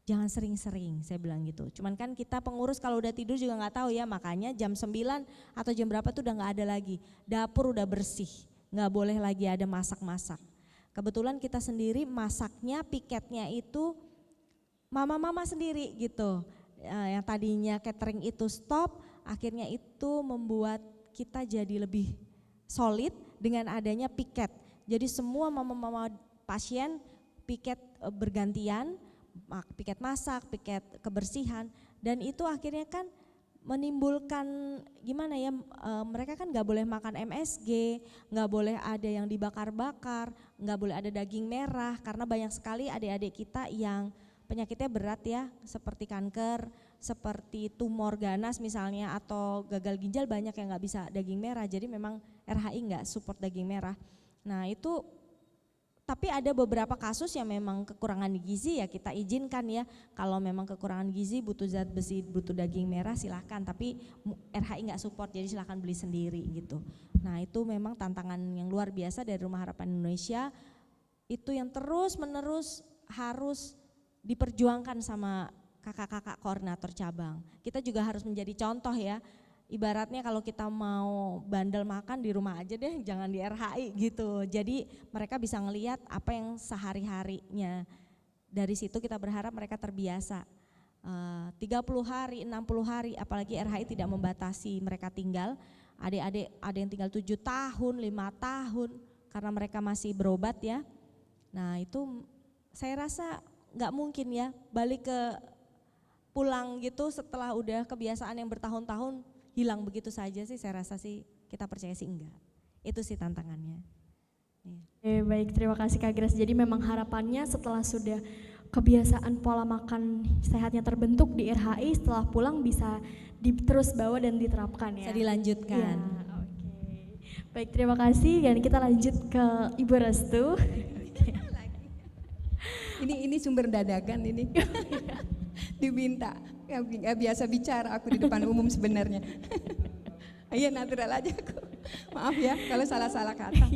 Jangan sering-sering, saya bilang gitu. Cuman kan kita pengurus kalau udah tidur juga nggak tahu ya, makanya jam 9 atau jam berapa tuh udah nggak ada lagi. Dapur udah bersih, nggak boleh lagi ada masak-masak. Kebetulan kita sendiri masaknya, piketnya itu mama-mama sendiri gitu. Yang tadinya catering itu stop, akhirnya itu membuat kita jadi lebih solid dengan adanya piket. Jadi semua mama-mama pasien piket bergantian, piket masak, piket kebersihan, dan itu akhirnya kan menimbulkan gimana ya, mereka kan nggak boleh makan MSG, nggak boleh ada yang dibakar-bakar, nggak boleh ada daging merah, karena banyak sekali adik-adik kita yang penyakitnya berat ya, seperti kanker, seperti tumor ganas misalnya, atau gagal ginjal, banyak yang nggak bisa daging merah, jadi memang RHI nggak support daging merah. Nah itu, tapi ada beberapa kasus yang memang kekurangan gizi ya kita izinkan ya, kalau memang kekurangan gizi butuh zat besi, butuh daging merah silahkan, tapi RHI nggak support jadi silahkan beli sendiri gitu. Nah itu memang tantangan yang luar biasa dari Rumah Harapan Indonesia, itu yang terus menerus harus diperjuangkan sama kakak-kakak koordinator cabang. Kita juga harus menjadi contoh ya, ibaratnya kalau kita mau bandel makan di rumah aja deh, jangan di RHI gitu. Jadi mereka bisa ngelihat apa yang sehari-harinya. Dari situ kita berharap mereka terbiasa. 30 hari, 60 hari, apalagi RHI tidak membatasi mereka tinggal. Adik-adik ada yang tinggal 7 tahun, 5 tahun karena mereka masih berobat ya. Nah itu saya rasa nggak mungkin ya balik ke pulang gitu setelah udah kebiasaan yang bertahun-tahun hilang begitu saja sih, saya rasa sih kita percaya sih enggak. Itu sih tantangannya. Baik, terima kasih Kak Grace. Jadi memang harapannya setelah sudah kebiasaan pola makan sehatnya terbentuk di RHI, setelah pulang bisa terus bawa dan diterapkan ya. Bisa dilanjutkan. Ya, oke. Baik, terima kasih. Dan kita lanjut ke Ibu Restu. Ini sumber dadakan ini. Diminta, nggak biasa bicara aku di depan umum sebenarnya. Iya natural aja aku. Maaf ya kalau salah-salah kata.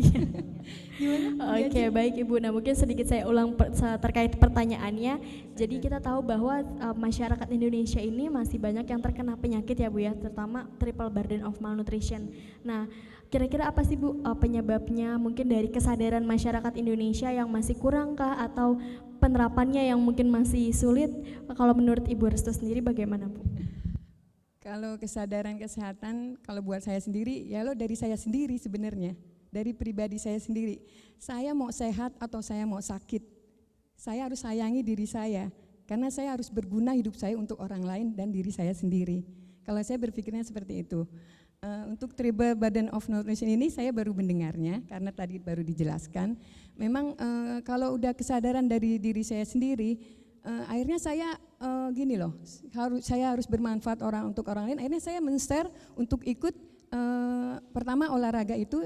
Oke, baik Ibu. Nah mungkin sedikit saya ulang terkait pertanyaannya. Jadi kita tahu bahwa masyarakat Indonesia ini masih banyak yang terkena penyakit ya Bu ya, terutama triple burden of malnutrition. Nah kira-kira apa sih Bu penyebabnya? Mungkin dari kesadaran masyarakat Indonesia yang masih kurang kah, atau penerapannya yang mungkin masih sulit? Kalau menurut Ibu Restu sendiri bagaimana Bu? Kalau kesadaran kesehatan, kalau buat saya sendiri, ya lo dari saya sendiri sebenarnya, dari pribadi saya sendiri. Saya mau sehat atau saya mau sakit, saya harus sayangi diri saya, karena saya harus berguna hidup saya untuk orang lain dan diri saya sendiri. Kalau saya berpikirnya seperti itu. Untuk triple burden of nutrition ini saya baru mendengarnya, karena tadi baru dijelaskan. Memang kalau udah kesadaran dari diri saya sendiri, akhirnya saya gini loh, saya harus bermanfaat untuk orang lain. Akhirnya saya men-share untuk ikut pertama olahraga itu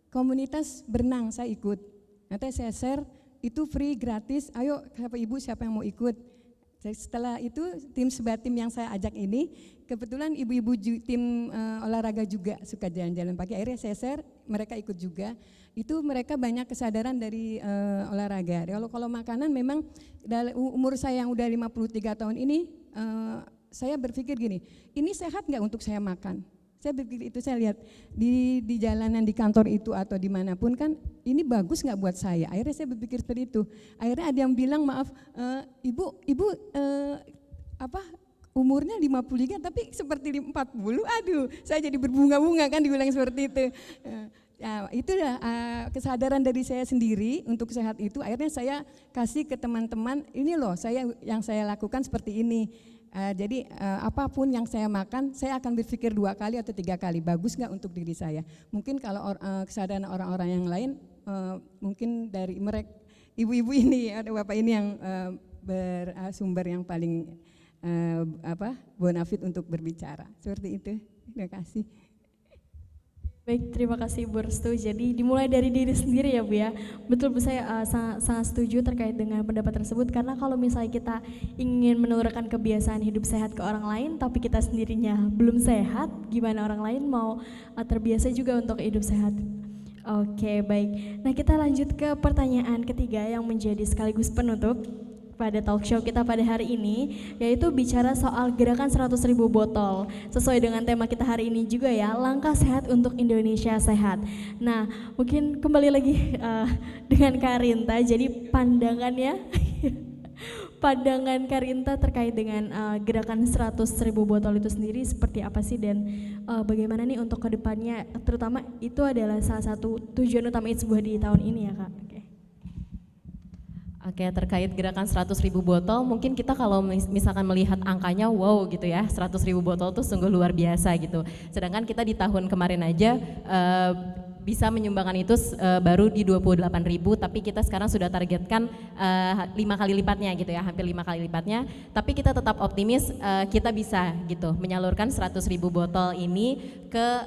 komunitas berenang, saya ikut. Nanti saya share itu free gratis. Ayo Ibu siapa yang mau ikut? Setelah itu tim sebatim yang saya ajak ini kebetulan ibu-ibu tim olahraga juga suka jalan-jalan pagi. Akhirnya saya share, mereka ikut juga. Itu mereka banyak kesadaran dari olahraga. Kalau makanan memang umur saya yang udah 53 tahun ini, saya berpikir gini, ini sehat nggak untuk saya makan? Saya berpikir itu, saya lihat di jalanan, di kantor itu atau dimanapun kan, ini bagus nggak buat saya? Akhirnya saya berpikir seperti itu. Akhirnya ada yang bilang, maaf, ibu umurnya 53 tapi seperti 40, aduh saya jadi berbunga-bunga kan dibilang seperti itu. Ya, itulah kesadaran dari saya sendiri untuk sehat itu. Akhirnya saya kasih ke teman-teman, ini loh yang saya lakukan seperti ini. Jadi apapun yang saya makan, saya akan berpikir 2 kali atau 3 kali, bagus nggak untuk diri saya. Mungkin kalau kesadaran orang-orang yang lain, mungkin dari mereka, ibu-ibu ini, ada bapak ini yang bersumber yang paling bonafit untuk berbicara. Seperti itu. Terima kasih. Baik, terima kasih Bu Restu. Jadi dimulai dari diri sendiri ya Bu ya. Betul Bu, saya sangat setuju terkait dengan pendapat tersebut, karena kalau misalnya kita ingin menurunkan kebiasaan hidup sehat ke orang lain tapi kita sendirinya belum sehat, gimana orang lain mau terbiasa juga untuk hidup sehat. Oke, baik. Nah, kita lanjut ke pertanyaan ketiga yang menjadi sekaligus penutup pada talk show kita pada hari ini, yaitu bicara soal gerakan 100.000 botol. Sesuai dengan tema kita hari ini juga ya, langkah sehat untuk Indonesia sehat. Nah, mungkin kembali lagi dengan Karinta, jadi pandangannya pandangan Karinta terkait dengan gerakan 100.000 botol itu sendiri seperti apa sih, dan bagaimana nih untuk kedepannya, terutama itu adalah salah satu tujuan utama It's Buah di tahun ini ya Kak. Oke, terkait gerakan 100.000 botol, mungkin kita kalau misalkan melihat angkanya, wow gitu ya, 100.000 botol itu sungguh luar biasa gitu. Sedangkan kita di tahun kemarin aja bisa menyumbangkan itu baru di 28.000, tapi kita sekarang sudah targetkan 5 kali lipatnya gitu ya, hampir 5 kali lipatnya. Tapi kita tetap optimis kita bisa gitu menyalurkan 100.000 botol ini ke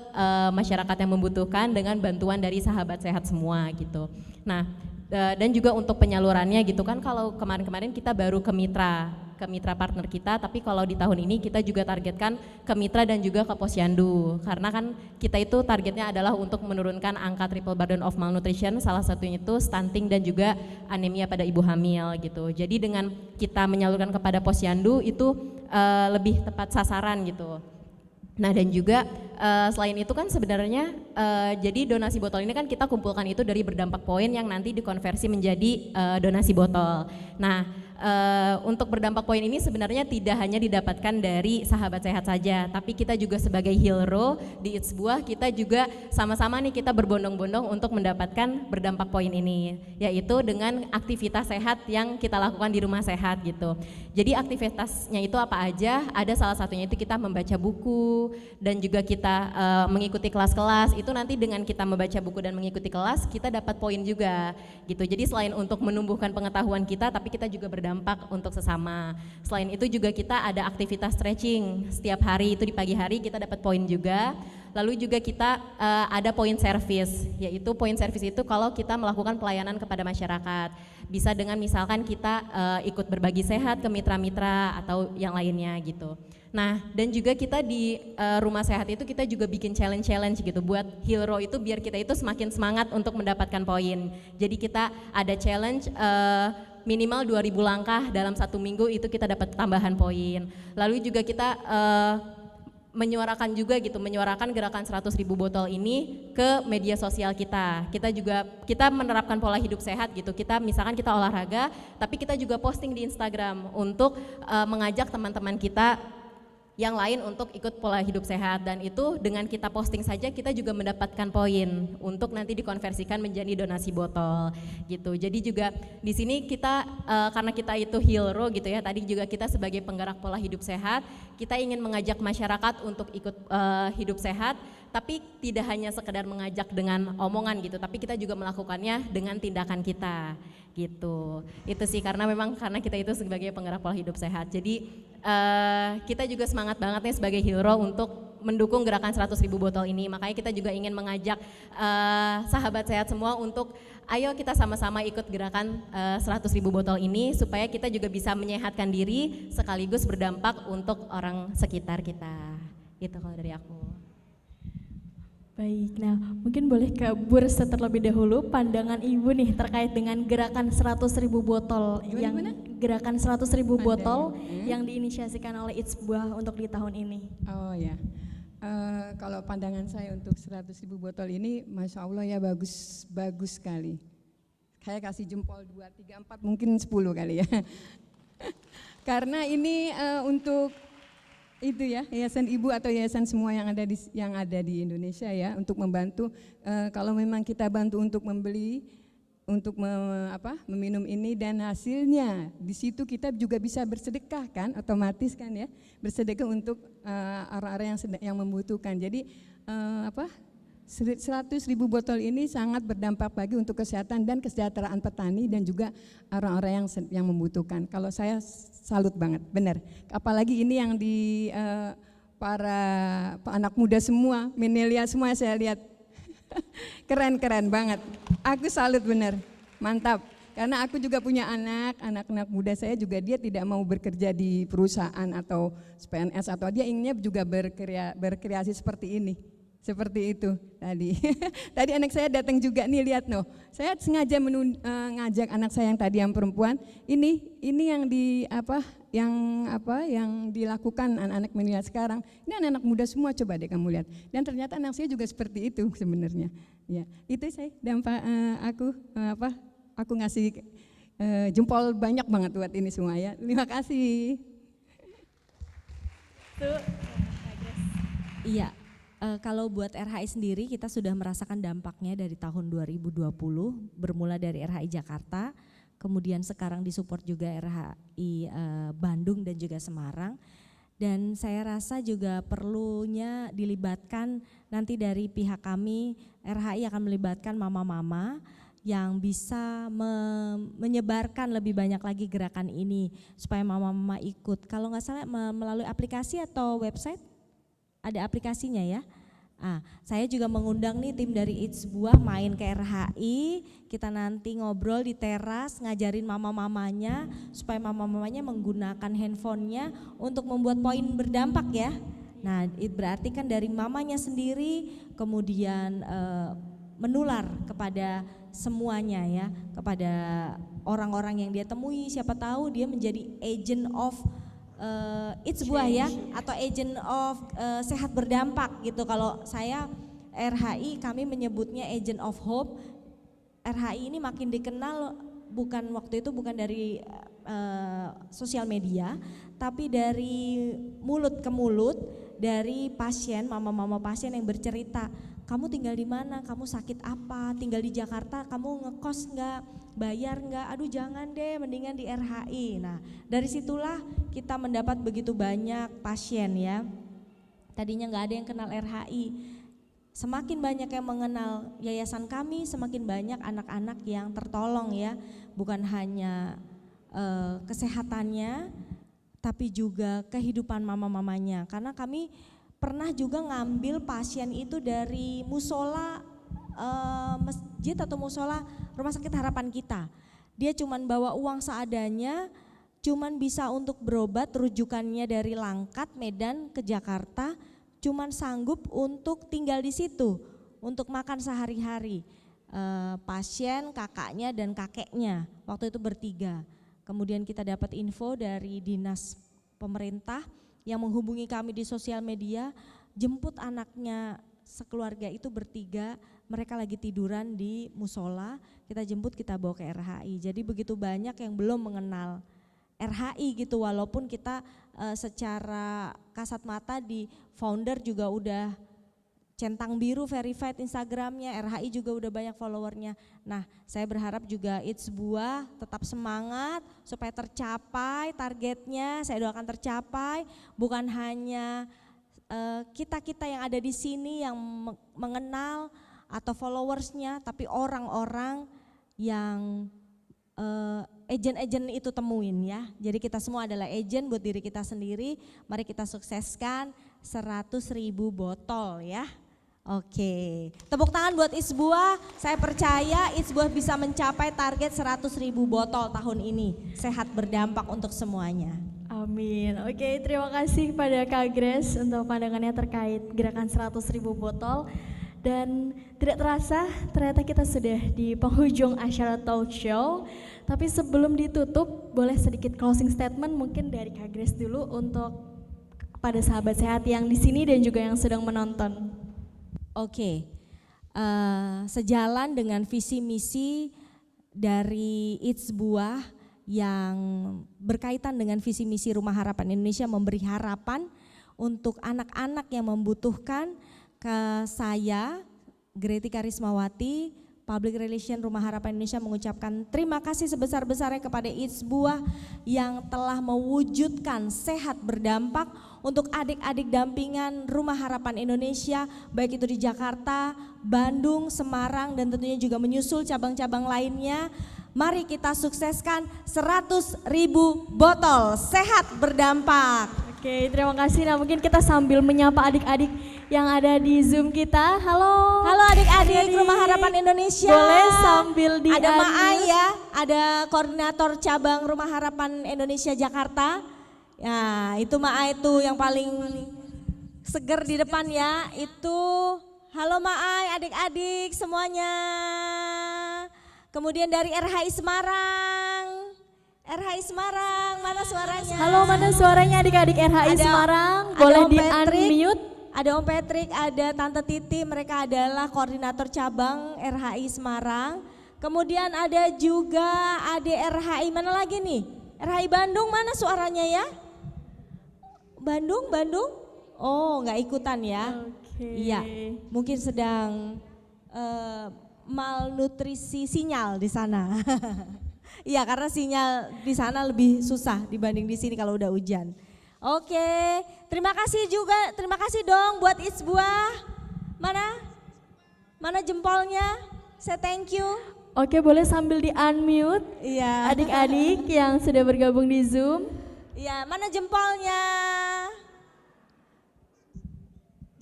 masyarakat yang membutuhkan dengan bantuan dari sahabat sehat semua gitu. Nah, dan juga untuk penyalurannya gitu kan, kalau kemarin-kemarin kita baru ke mitra partner kita, tapi kalau di tahun ini kita juga targetkan ke mitra dan juga ke posyandu, karena kan kita itu targetnya adalah untuk menurunkan angka triple burden of malnutrition, salah satunya itu stunting dan juga anemia pada ibu hamil gitu. Jadi dengan kita menyalurkan kepada posyandu itu lebih tepat sasaran gitu. Nah, dan juga selain itu kan sebenarnya jadi donasi botol ini kan kita kumpulkan itu dari berdampak poin yang nanti dikonversi menjadi donasi botol. Nah, untuk berdampak poin ini sebenarnya tidak hanya didapatkan dari sahabat sehat saja, tapi kita juga sebagai hero di It's Buah, kita juga sama-sama nih kita berbondong-bondong untuk mendapatkan berdampak poin ini, yaitu dengan aktivitas sehat yang kita lakukan di rumah sehat gitu. Jadi aktivitasnya itu apa aja? Ada salah satunya itu kita membaca buku dan juga kita mengikuti kelas-kelas. Itu nanti dengan kita membaca buku dan mengikuti kelas, kita dapat poin juga gitu. Jadi selain untuk menumbuhkan pengetahuan kita, tapi kita juga berdampak untuk sesama. Selain itu juga kita ada aktivitas stretching setiap hari, itu di pagi hari kita dapat poin juga. Lalu juga kita ada poin service, yaitu poin service itu kalau kita melakukan pelayanan kepada masyarakat. Bisa dengan misalkan kita ikut berbagi sehat ke mitra-mitra atau yang lainnya gitu. Nah, dan juga kita di rumah sehat itu kita juga bikin challenge gitu buat hero itu, biar kita itu semakin semangat untuk mendapatkan poin. Jadi kita ada challenge minimal 2.000 langkah dalam 1 minggu, itu kita dapat tambahan poin. Lalu juga kita menyuarakan juga gitu, menyuarakan gerakan 100.000 botol ini ke media sosial kita. Kita menerapkan pola hidup sehat gitu. Kita misalkan kita olahraga, tapi kita juga posting di Instagram untuk mengajak teman-teman kita yang lain untuk ikut pola hidup sehat, dan itu dengan kita posting saja kita juga mendapatkan poin untuk nanti dikonversikan menjadi donasi botol gitu. Jadi juga di sini kita karena kita itu hero gitu ya, tadi juga kita sebagai penggerak pola hidup sehat, kita ingin mengajak masyarakat untuk ikut hidup sehat, tapi tidak hanya sekedar mengajak dengan omongan gitu, tapi kita juga melakukannya dengan tindakan kita gitu. Itu sih karena kita itu sebagai penggerak pola hidup sehat. Jadi kita juga semangat banget nih sebagai hero untuk mendukung gerakan 100.000 botol ini. Makanya kita juga ingin mengajak sahabat sehat semua untuk ayo kita sama-sama ikut gerakan 100.000 botol ini supaya kita juga bisa menyehatkan diri sekaligus berdampak untuk orang sekitar kita. Itu kalau dari aku. Baik, nah mungkin boleh ke Bu Restu terlebih dahulu pandangan Ibu nih terkait dengan gerakan 100.000 botol gerakan 100.000 botol yang diinisiasikan oleh It's Buah untuk di tahun ini. Oh ya, kalau pandangan saya untuk 100.000 botol ini, Masya Allah ya, bagus sekali. Saya kasih jempol 2, 3, 4, mungkin 10 kali ya. Karena ini untuk itu ya, yayasan ibu atau yayasan semua yang ada di Indonesia ya, untuk membantu. Kalau memang kita bantu untuk membeli untuk meminum ini, dan hasilnya di situ kita juga bisa bersedekah kan, otomatis kan ya, bersedekah untuk orang-orang yang membutuhkan. Jadi 100.000 botol ini sangat berdampak bagi untuk kesehatan dan kesejahteraan petani dan juga orang-orang yang membutuhkan. Kalau saya salut banget, benar. Apalagi ini yang di para anak muda semua, milenial semua saya lihat. Keren banget. Aku salut benar, mantap. Karena aku juga punya anak-anak muda saya juga, dia tidak mau bekerja di perusahaan atau PNS, atau dia inginnya juga berkreasi seperti ini. Seperti itu tadi. Tadi anak saya datang juga nih, lihat noh. Saya sengaja ngajak anak saya yang tadi yang perempuan, ini yang dilakukan anak-anak milenial sekarang. Ini anak-anak muda semua, coba deh kamu lihat. Dan ternyata anak saya juga seperti itu sebenarnya. Ya, itu saya dampak aku ngasih jempol banyak banget buat ini semua ya. Terima kasih. Iya. Kalau buat RHI sendiri kita sudah merasakan dampaknya dari tahun 2020, bermula dari RHI Jakarta, kemudian sekarang disupport juga RHI Bandung dan juga Semarang. Dan saya rasa juga perlunya dilibatkan nanti dari pihak kami, RHI akan melibatkan mama-mama yang bisa menyebarkan lebih banyak lagi gerakan ini supaya mama-mama ikut. Kalau nggak salah melalui aplikasi atau website? Ada aplikasinya ya. Saya juga mengundang nih tim dari It's Buah main ke RHI, kita nanti ngobrol di teras, ngajarin mama-mamanya supaya mama-mamanya menggunakan handphonenya untuk membuat poin berdampak ya. Nah, berarti kan dari mamanya sendiri kemudian menular kepada semuanya ya, kepada orang-orang yang dia temui, siapa tahu dia menjadi agent of It's Buah ya, atau agent of sehat berdampak gitu. Kalau saya RHI kami menyebutnya agent of hope. RHI ini makin dikenal bukan dari sosial media, tapi dari mulut ke mulut, dari pasien, mama-mama pasien yang bercerita, kamu tinggal di mana, kamu sakit apa, tinggal di Jakarta, kamu ngekos enggak, bayar enggak, aduh jangan deh, mendingan di RHI. Nah dari situlah kita mendapat begitu banyak pasien ya, tadinya enggak ada yang kenal RHI. Semakin banyak yang mengenal yayasan kami, semakin banyak anak-anak yang tertolong ya, bukan hanya kesehatannya, tapi juga kehidupan mama-mamanya. Karena kami pernah juga ngambil pasien itu dari musola masjid atau musola Rumah Sakit Harapan Kita. Dia cuman bawa uang seadanya, cuman bisa untuk berobat, rujukannya dari Langkat, Medan ke Jakarta, cuman sanggup untuk tinggal di situ, untuk makan sehari-hari. Pasien, kakaknya dan kakeknya, waktu itu bertiga. Kemudian kita dapat info dari dinas pemerintah yang menghubungi kami di sosial media, jemput anaknya sekeluarga itu bertiga, mereka lagi tiduran di musola, kita jemput, kita bawa ke RHI. Jadi begitu banyak yang belum mengenal RHI gitu, walaupun kita secara kasat mata di founder juga udah centang biru verified Instagramnya, RHI juga udah banyak followernya. Nah saya berharap juga It's Buah tetap semangat supaya tercapai targetnya, saya doakan tercapai, bukan hanya kita-kita yang ada di sini yang mengenal atau followersnya, tapi orang-orang yang agent-agent itu temuin ya. Jadi kita semua adalah agent buat diri kita sendiri, mari kita sukseskan 100.000 botol ya. Oke, tepuk tangan buat It's Buah. Saya percaya It's Buah bisa mencapai target 100.000 botol tahun ini. Sehat berdampak untuk semuanya. Amin. Oke, terima kasih pada Kak Grace untuk pandangannya terkait gerakan 100.000 botol. Dan tidak terasa ternyata kita sudah di penghujung acara talk show. Tapi sebelum ditutup, boleh sedikit closing statement mungkin dari Kak Grace dulu untuk kepada sahabat sehat yang di sini dan juga yang sedang menonton. Oke, sejalan dengan visi misi dari It's Buah yang berkaitan dengan visi misi Rumah Harapan Indonesia, memberi harapan untuk anak-anak yang membutuhkan, ke saya, Greti Karismawati, Public Relation Rumah Harapan Indonesia mengucapkan terima kasih sebesar-besarnya kepada It's Buah yang telah mewujudkan sehat berdampak untuk adik-adik dampingan Rumah Harapan Indonesia, baik itu di Jakarta, Bandung, Semarang, dan tentunya juga menyusul cabang-cabang lainnya. Mari kita sukseskan 100.000 botol sehat berdampak. Oke, terima kasih. Nah, mungkin kita sambil menyapa adik-adik yang ada di Zoom kita. Halo. Halo adik-adik Rumah Harapan Indonesia. Boleh sambil di ada Maai ya, ada koordinator cabang Rumah Harapan Indonesia Jakarta. Ya, itu Maai itu yang paling seger di depan ya. Itu halo Maai, adik-adik semuanya. Kemudian dari RHI Semarang. RHI Semarang, mana suaranya? Halo, mana suaranya adik-adik RHI Semarang? Boleh di-unmute. Ada Om Patrick, ada Tante Titi, mereka adalah koordinator cabang RHI Semarang. Kemudian ada juga RHI mana lagi nih? RHI Bandung, mana suaranya ya? Bandung? Oh, nggak ikutan ya? Iya, mungkin sedang malnutrisi sinyal di sana. Iya, karena sinyal di sana lebih susah dibanding di sini kalau udah hujan. Oke, terima kasih dong buat It's Buah. Mana jempolnya? Saya thank you. Oke, boleh sambil di-unmute. Iya. Adik-adik yang sudah bergabung di Zoom. Iya, mana jempolnya?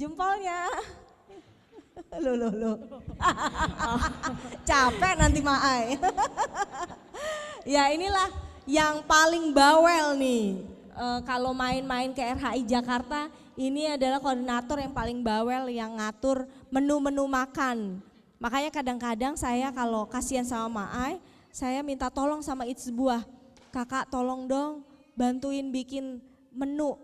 Jempolnya. Loh. Capek nanti Maai. Ya, inilah yang paling bawel nih. Kalau main-main ke RHI Jakarta, ini adalah koordinator yang paling bawel yang ngatur menu-menu makan. Makanya kadang-kadang saya kalau kasihan sama Maai, saya minta tolong sama It's Buah. Kakak tolong dong bantuin bikin menu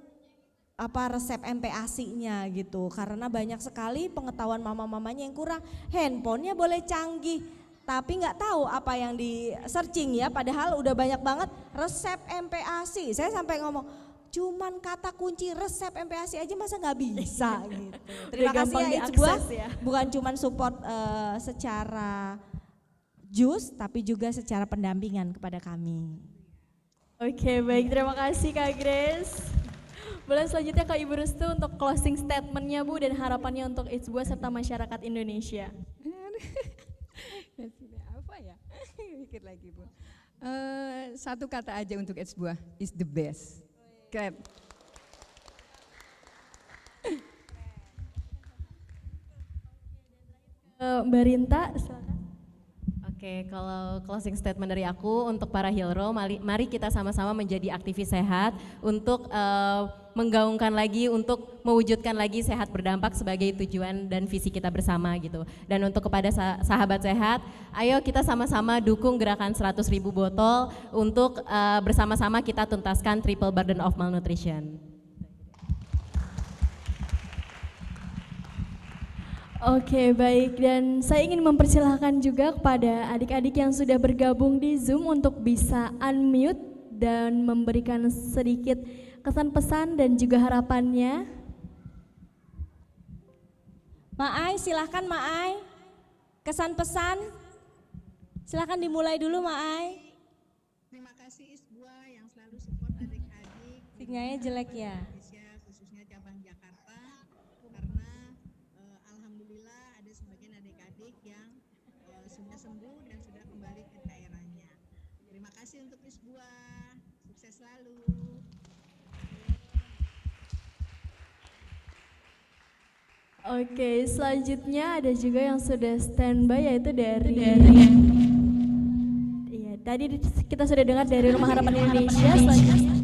resep MPASI-nya gitu. Karena banyak sekali pengetahuan mama-mamanya yang kurang. Handphonenya boleh canggih, tapi nggak tahu apa yang di searching ya, padahal udah banyak banget resep MPASI. Saya sampai ngomong, cuman kata kunci resep MPASI aja masa nggak bisa gitu. Terima kasih ya It's Buah, bukan cuman support secara jus, tapi juga secara pendampingan kepada kami. Oke, baik, terima kasih Kak Grace. Boleh selanjutnya Kak Ibu Restu untuk closing statement-nya Bu dan harapannya untuk It's Buah serta masyarakat Indonesia. Apa ya? Mikir lagi Bu. Satu kata aja untuk It's Buah, is the best. Keren. Mbak Rinta, silakan. Oke, kalau closing statement dari aku untuk para Hilro, mari kita sama-sama menjadi aktivis sehat untuk menggaungkan lagi, untuk mewujudkan lagi sehat berdampak sebagai tujuan dan visi kita bersama gitu. Dan untuk kepada sahabat sehat, ayo kita sama-sama dukung gerakan 100.000 botol untuk bersama-sama kita tuntaskan triple burden of malnutrition. Oke, baik, dan saya ingin mempersilahkan juga kepada adik-adik yang sudah bergabung di Zoom untuk bisa unmute dan memberikan sedikit kesan pesan dan juga harapannya. Maai, silahkan Maai, kesan pesan, silahkan dimulai dulu Maai. Terima kasih It's Buah yang selalu support adik-adik. Sinyalnya jelek ya. Khususnya cabang Jakarta, karena alhamdulillah ada sebagian adik-adik yang sudah sembuh dan sudah kembali ke daerahnya. Terima kasih untuk It's Buah, sukses selalu. Oke, selanjutnya ada juga yang sudah standby yaitu dari iya, tadi kita sudah dengar dari Rumah Harapan Indonesia. Selanjutnya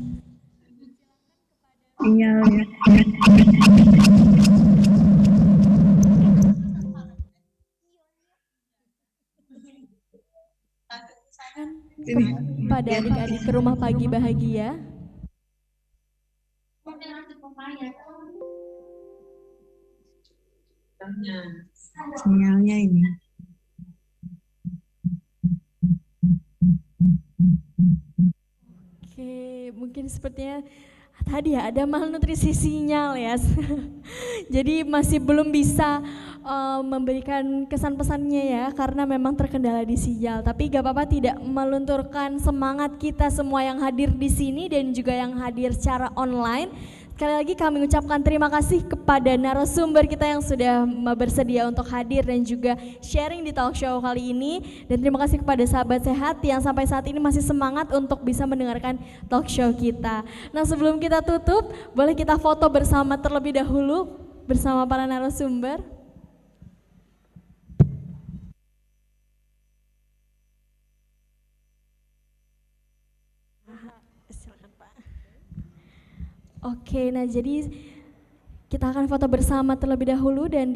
Sinyalnya. pada adik-adik ke Rumah Pagi Bahagia. Sinyalnya ini. Oke, mungkin sepertinya tadi ya ada malnutrisi sinyal ya. Jadi masih belum bisa memberikan kesan pesannya ya karena memang terkendala di sinyal. Tapi gak apa-apa, tidak melunturkan semangat kita semua yang hadir di sini dan juga yang hadir secara online. Sekali lagi kami ucapkan terima kasih kepada narasumber kita yang sudah bersedia untuk hadir dan juga sharing di talk show kali ini. Dan terima kasih kepada sahabat sehat yang sampai saat ini masih semangat untuk bisa mendengarkan talk show kita. Nah, sebelum kita tutup, boleh kita foto bersama terlebih dahulu bersama para narasumber. Oke, nah jadi kita akan foto bersama terlebih dahulu dan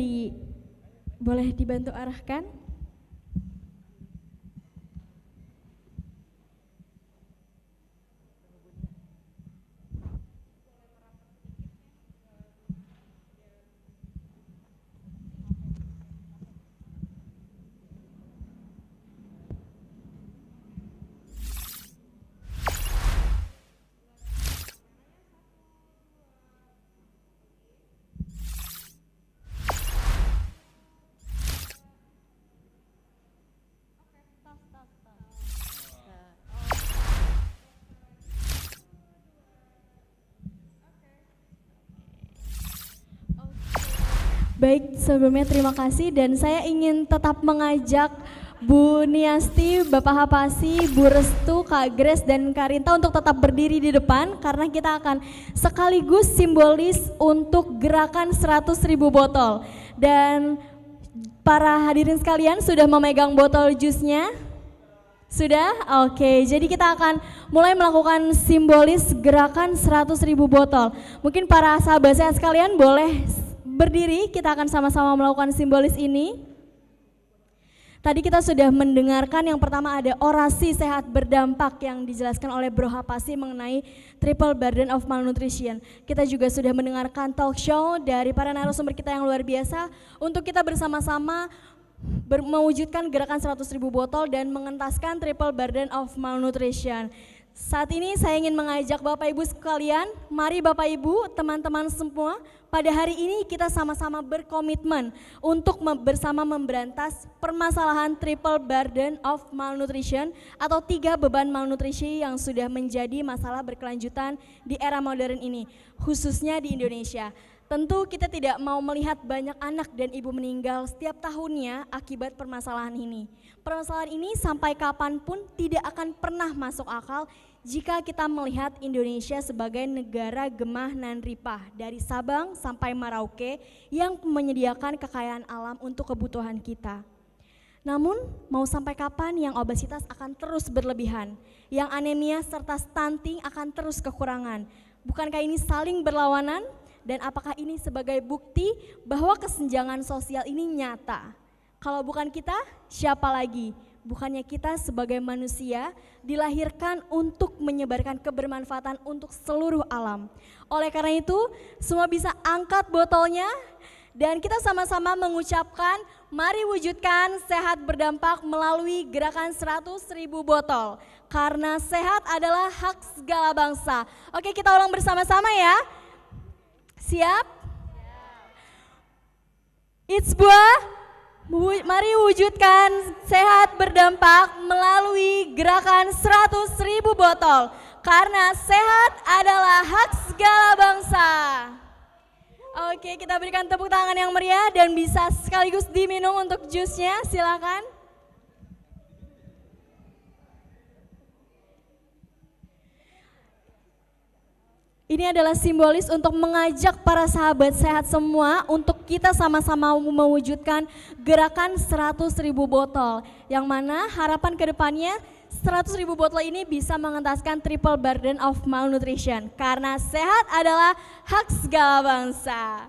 boleh dibantu arahkan. Baik, sebelumnya terima kasih dan saya ingin tetap mengajak Bu Niasti, Bapak Hapasi, Bu Restu, Kak Grace, dan Kak Rinta untuk tetap berdiri di depan karena kita akan sekaligus simbolis untuk gerakan 100.000 botol. Dan para hadirin sekalian sudah memegang botol jusnya? Sudah? Oke, jadi kita akan mulai melakukan simbolis gerakan 100.000 botol. Mungkin para sahabat saya sekalian boleh berdiri, kita akan sama-sama melakukan simbolis ini. Tadi kita sudah mendengarkan yang pertama ada orasi sehat berdampak yang dijelaskan oleh Bro Hapasi mengenai triple burden of malnutrition. Kita juga sudah mendengarkan talk show dari para narasumber kita yang luar biasa untuk kita bersama-sama mewujudkan gerakan 100.000 botol dan mengentaskan triple burden of malnutrition. Saat ini saya ingin mengajak Bapak Ibu sekalian, mari Bapak Ibu, teman-teman semua, pada hari ini kita sama-sama berkomitmen untuk bersama memberantas permasalahan triple burden of malnutrition atau 3 beban malnutrisi yang sudah menjadi masalah berkelanjutan di era modern ini, khususnya di Indonesia. Tentu kita tidak mau melihat banyak anak dan ibu meninggal setiap tahunnya akibat permasalahan ini. Permasalahan ini sampai kapanpun tidak akan pernah masuk akal jika kita melihat Indonesia sebagai negara gemah nan ripah dari Sabang sampai Merauke yang menyediakan kekayaan alam untuk kebutuhan kita. Namun mau sampai kapan yang obesitas akan terus berlebihan, yang anemia serta stunting akan terus kekurangan? Bukankah ini saling berlawanan? Dan apakah ini sebagai bukti bahwa kesenjangan sosial ini nyata? Kalau bukan kita, siapa lagi? Bukannya kita sebagai manusia dilahirkan untuk menyebarkan kebermanfaatan untuk seluruh alam. Oleh karena itu, semua bisa angkat botolnya dan kita sama-sama mengucapkan, mari wujudkan sehat berdampak melalui gerakan 100.000 botol. Karena sehat adalah hak segala bangsa. Oke, kita ulang bersama-sama ya. Siap? It's buah. Mari wujudkan sehat berdampak melalui gerakan 100.000 botol. Karena sehat adalah hak segala bangsa. Oke, kita berikan tepuk tangan yang meriah dan bisa sekaligus diminum untuk jusnya, silakan. Ini adalah simbolis untuk mengajak para sahabat sehat semua untuk kita sama-sama mewujudkan gerakan 100.000 botol. Yang mana harapan kedepannya 100.000 botol ini bisa mengentaskan triple burden of malnutrition. Karena sehat adalah hak segala bangsa.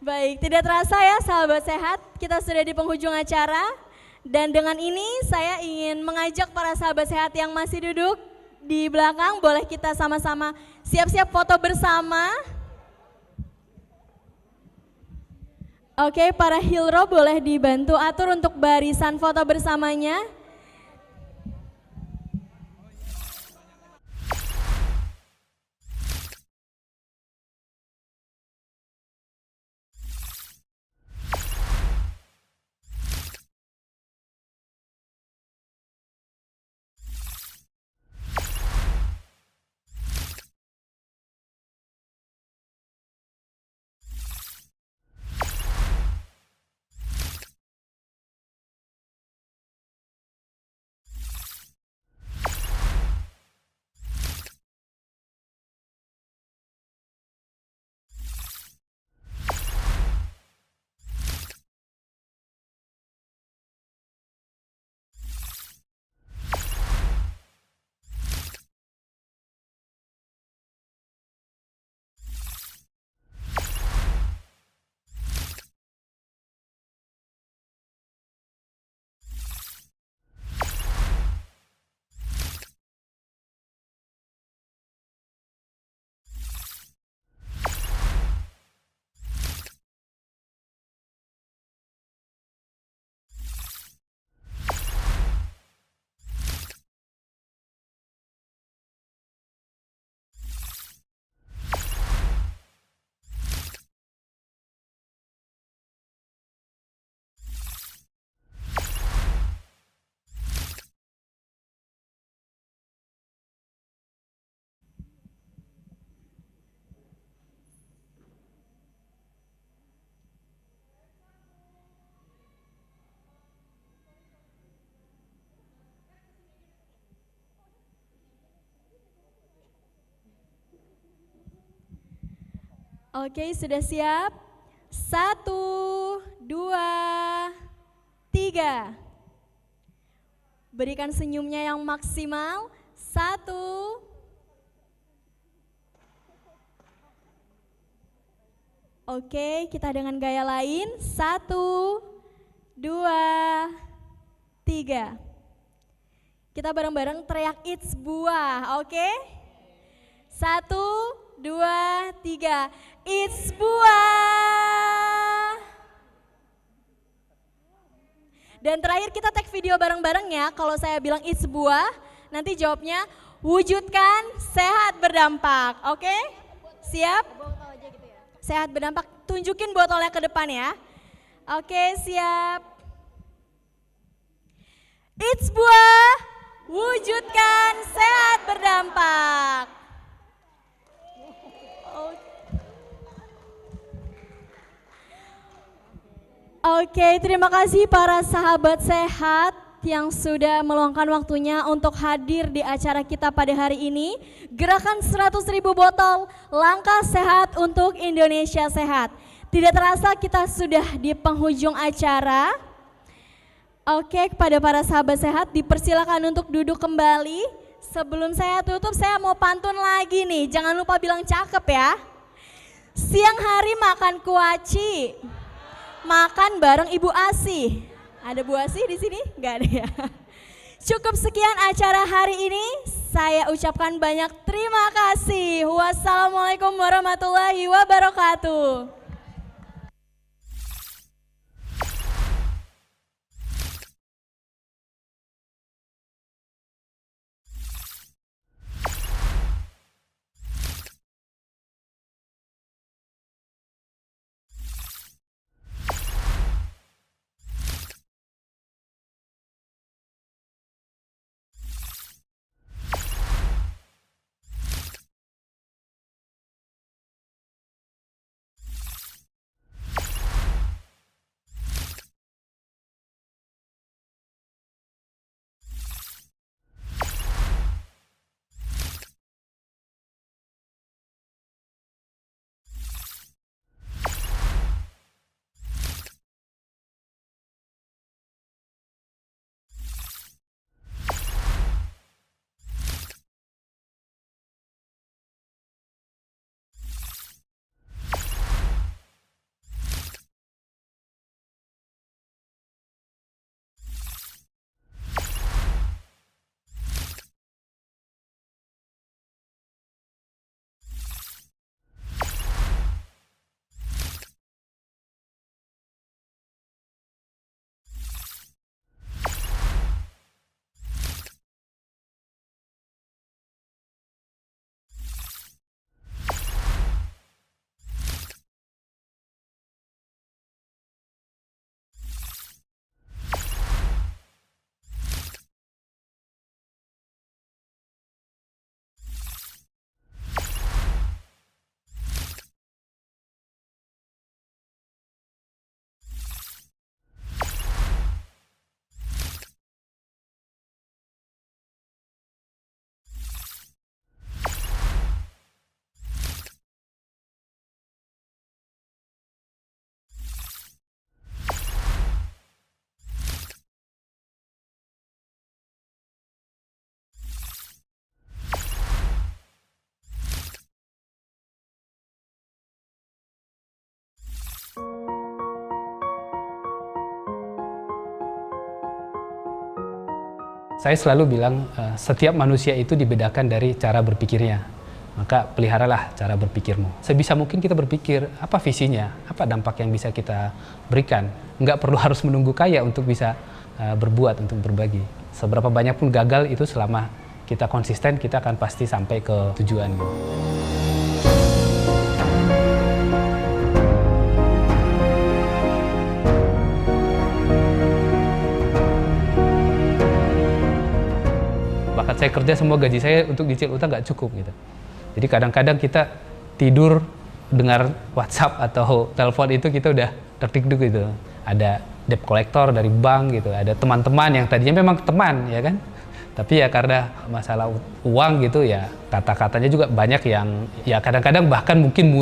Baik, tidak terasa ya sahabat sehat, kita sudah di penghujung acara. Dan dengan ini saya ingin mengajak para sahabat sehat yang masih duduk di belakang, boleh kita sama-sama siap-siap foto bersama. Oke, para Hilro boleh dibantu atur untuk barisan foto bersamanya. Oke, sudah siap? 1, 2, 3. Berikan senyumnya yang maksimal. 1. Oke, kita dengan gaya lain. 1, 2, 3. Kita bareng-bareng teriak it's buah, oke? 1, 2, 3. It's buah. Dan terakhir kita tag video bareng-bareng ya. Kalau saya bilang it's buah, nanti jawabnya wujudkan sehat berdampak, oke? Siap? Sehat berdampak, tunjukin botolnya ke depan ya. Oke, siap. It's buah, wujudkan sehat berdampak. Oke, terima kasih para sahabat sehat yang sudah meluangkan waktunya untuk hadir di acara kita pada hari ini. Gerakan 100.000 botol, langkah sehat untuk Indonesia sehat. Tidak terasa kita sudah di penghujung acara. Oke, kepada para sahabat sehat dipersilakan untuk duduk kembali. Sebelum saya tutup, saya mau pantun lagi nih. Jangan lupa bilang cakep ya. Siang hari makan kuaci, makan bareng Ibu Asih. Ada Bu Asih di sini? Enggak ada ya. Cukup sekian acara hari ini. Saya ucapkan banyak terima kasih. Wassalamualaikum warahmatullahi wabarakatuh. Saya selalu bilang setiap manusia itu dibedakan dari cara berpikirnya. Maka peliharalah cara berpikirmu. Sebisa mungkin kita berpikir apa visinya, apa dampak yang bisa kita berikan. Nggak perlu harus menunggu kaya untuk bisa berbuat, untuk berbagi. Seberapa banyak pun gagal itu selama kita konsisten, kita akan pasti sampai ke tujuan. Bakat saya kerja, semua gaji saya untuk cicil utang nggak cukup gitu. Jadi kadang-kadang kita tidur dengar WhatsApp atau telepon itu kita udah tertik-dik gitu. Ada debt collector dari bank gitu, ada teman-teman yang tadinya memang teman ya kan. Tapi ya karena masalah uang gitu ya kata-katanya juga banyak yang ya kadang-kadang bahkan mungkin